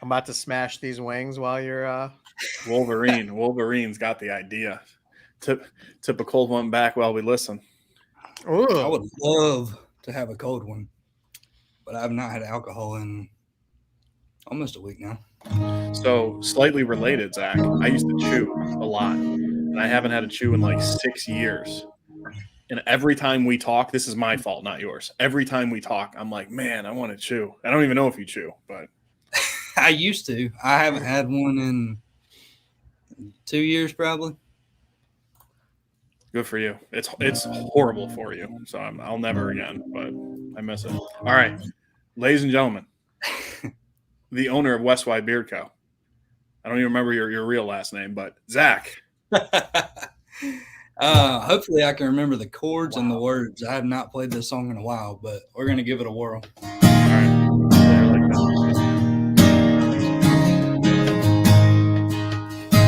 I'm about to smash these wings while you're Wolverine. Wolverine's got the idea. Tip a cold one back while we listen. Ooh. I would love to have a cold one, but I've not had alcohol in almost a week now. So, slightly related, Zach. I used to chew a lot, and I haven't had a chew in like 6 years. And every time we talk, this is my fault, not yours. Every time we talk, I'm like, man, I want to chew. I don't even know if you chew, but I used to. I haven't had one in 2 years, probably. good for you. It's horrible for you. So I'll never again, but I miss it. All right, ladies and gentlemen, the owner of WesWy Beard Co. I don't even remember your real last name, but Zach. Hopefully I can remember the chords and the words. I have not played this song in a while, but we're going to give it a whirl. All right.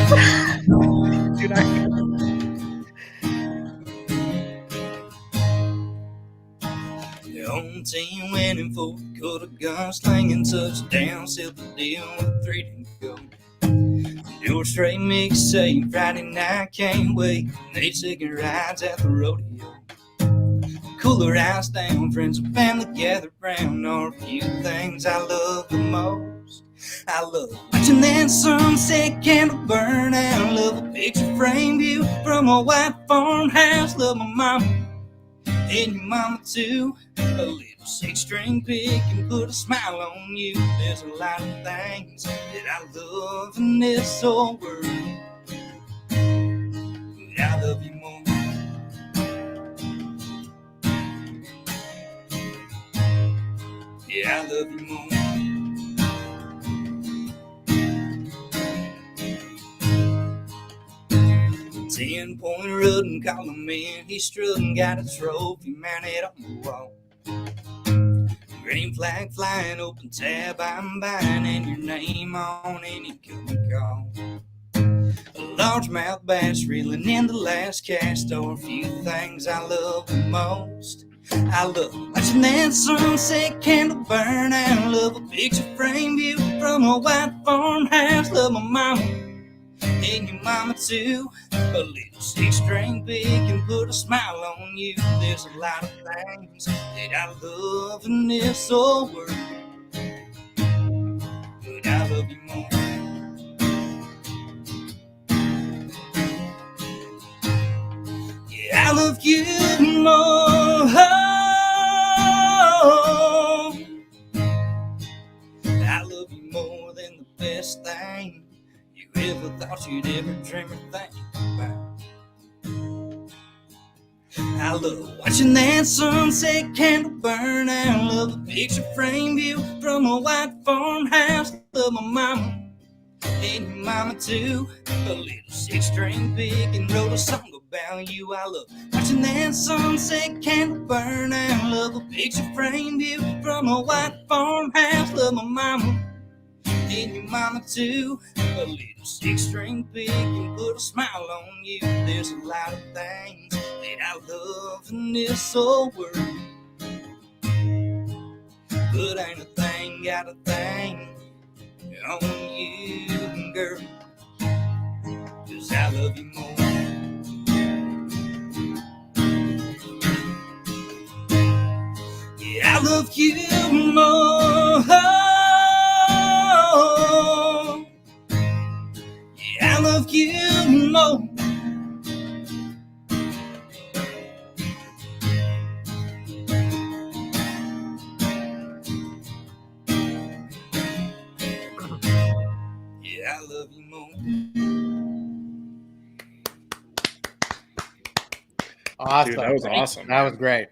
Play it like that. Dude, The home team winning for Dakota gunslinging touchdown, sealed the deal with 3 to go. Your straight mixtape Friday night, can't wait. 8 second rides at the rodeo. Cooler house down, friends and family gather round. Are a few things I love the most. I love watching that sunset candle burn out. Love a picture frame view from a white farmhouse. Love my mama and your mama too. A little 6-string pick and put a smile on you. There's a lot of things that I love in this whole world, but I love you more. Yeah, I love you more. 10-point rudden, call him in. He's strutting, got a trophy mounted on the wall. Green flag flying, open tab I'm buying, and your name on any coming call. A largemouth bass reeling in the last cast. Are a few things I love the most. I love watching that sunset candle burn out. Love a picture frame view from a white farmhouse. Love my mama and your mama too. A little 6-string pick and put a smile on you. There's a lot of things that I love in this old world, but I love you more. Yeah, I love you more. I love you more than the best thing you ever thought you'd ever dream or think about. I love watching that sunset candle burn out. Love a picture frame view from a white farmhouse. Love my mama and your mama too. A little 6-string pick and wrote a song about you. I love watching that sunset candle burn out. Love a picture frame view from a white farmhouse. Love my mama and your mama too. A little 6-string pick and put a smile on you. There's a lot of things that I love in this old world, but ain't a thing got a thing on you, girl, 'cause I love you more. Yeah, I love you more. Yeah, I love you more. Yeah, I love you more. Awesome. Dude, that was awesome. That was great.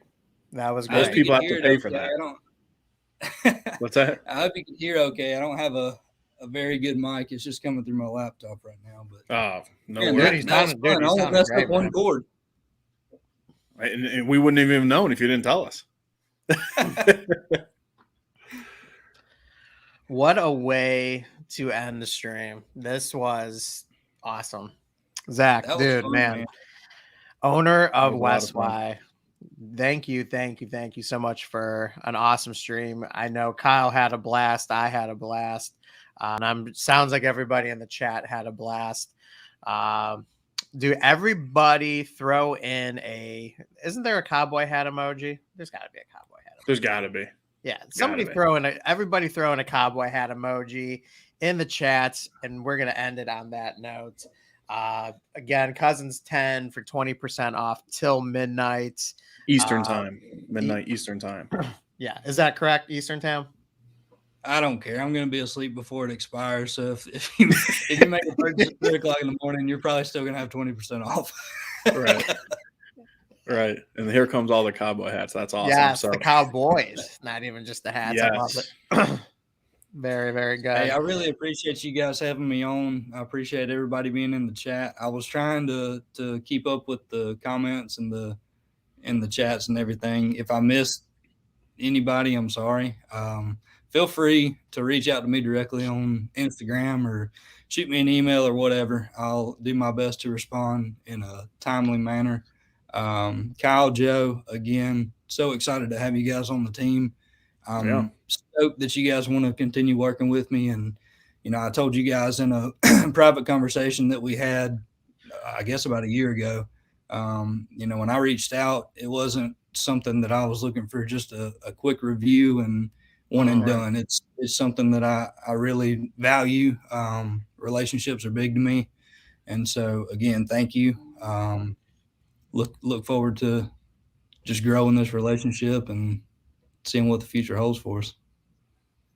That was great. Most people have to pay for that. What's that? I hope you can hear okay. I don't have a very good mic. It's just coming through my laptop right now. But no man, worries. that was fun. I only messed up one chord. Right, and we wouldn't have even known if you didn't tell us. What a way to end the stream. This was awesome. Zach, dude, fun, man. Owner of WesWy. Thank you so much for an awesome stream. I know Kyle had a blast. I had a blast. And sounds like everybody in the chat had a blast. Do everybody throw in isn't there a cowboy hat emoji? There's got to be a cowboy hat emoji. There's got to be. Yeah, everybody throw in a cowboy hat emoji in the chats, and we're going to end it on that note. Again, Cousins 10 for 20% off till midnight. Eastern time. Midnight Eastern time. Yeah. Is that correct? Eastern time? I don't care. I'm going to be asleep before it expires. So if you make a purchase at 3 o'clock in the morning, you're probably still going to have 20% off. Right. Right. And here comes all the cowboy hats. That's awesome. Yeah, the cowboys, not even just the hats. Yes. I love it. Very, very good. Hey, I really appreciate you guys having me on. I appreciate everybody being in the chat. I was trying to keep up with the comments and the chats and everything. If I missed anybody, I'm sorry. Feel free to reach out to me directly on Instagram or shoot me an email or whatever. I'll do my best to respond in a timely manner. Kyle, Joe, again, so excited to have you guys on the team. I'm stoked that you guys want to continue working with me. And, I told you guys in a private conversation that we had, I guess about a year ago, when I reached out, it wasn't something that I was looking for just a quick review and one and done. It's something that I really value. Relationships are big to me. And so, again, thank you. Look forward to just growing this relationship and seeing what the future holds for us.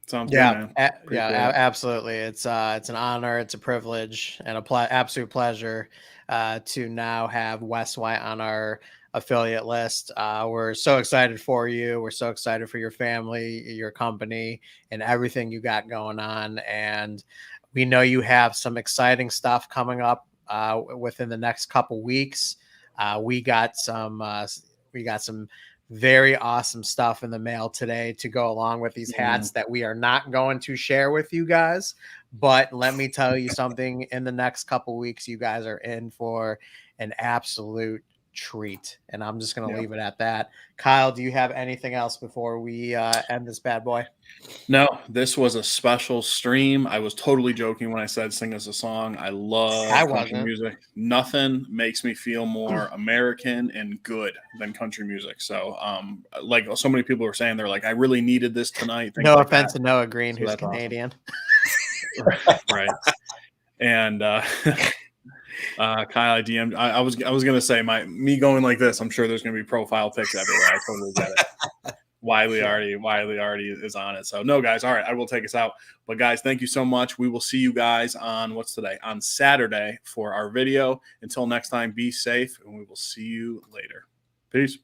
Sounds good, man. Absolutely. It's an honor, it's a privilege, and absolute pleasure to now have WesWy on our affiliate list. We're so excited for you. We're so excited for your family, your company, and everything you got going on. And we know you have some exciting stuff coming up within the next couple weeks. We got some very awesome stuff in the mail today to go along with these hats that we are not going to share with you guys. But let me tell you something, in the next couple weeks, you guys are in for an absolute treat. And I'm just going to leave it at that. Kyle, do you have anything else before we end this bad boy? No, this was a special stream. I was totally joking when I said sing us a song. I love country music. Nothing makes me feel more American and good than country music. So, like so many people were saying, they're like, I really needed this tonight. No offense to Noah Green, who's Canadian. Awesome. Right. And Kyle, I DM'd. I was gonna say me going like this. I'm sure there's gonna be profile pics everywhere. I totally get it. Wiley already is on it. So no, guys. All right, I will take us out. But guys, thank you so much. We will see you guys on what's today? On Saturday for our video. Until next time, be safe, and we will see you later. Peace.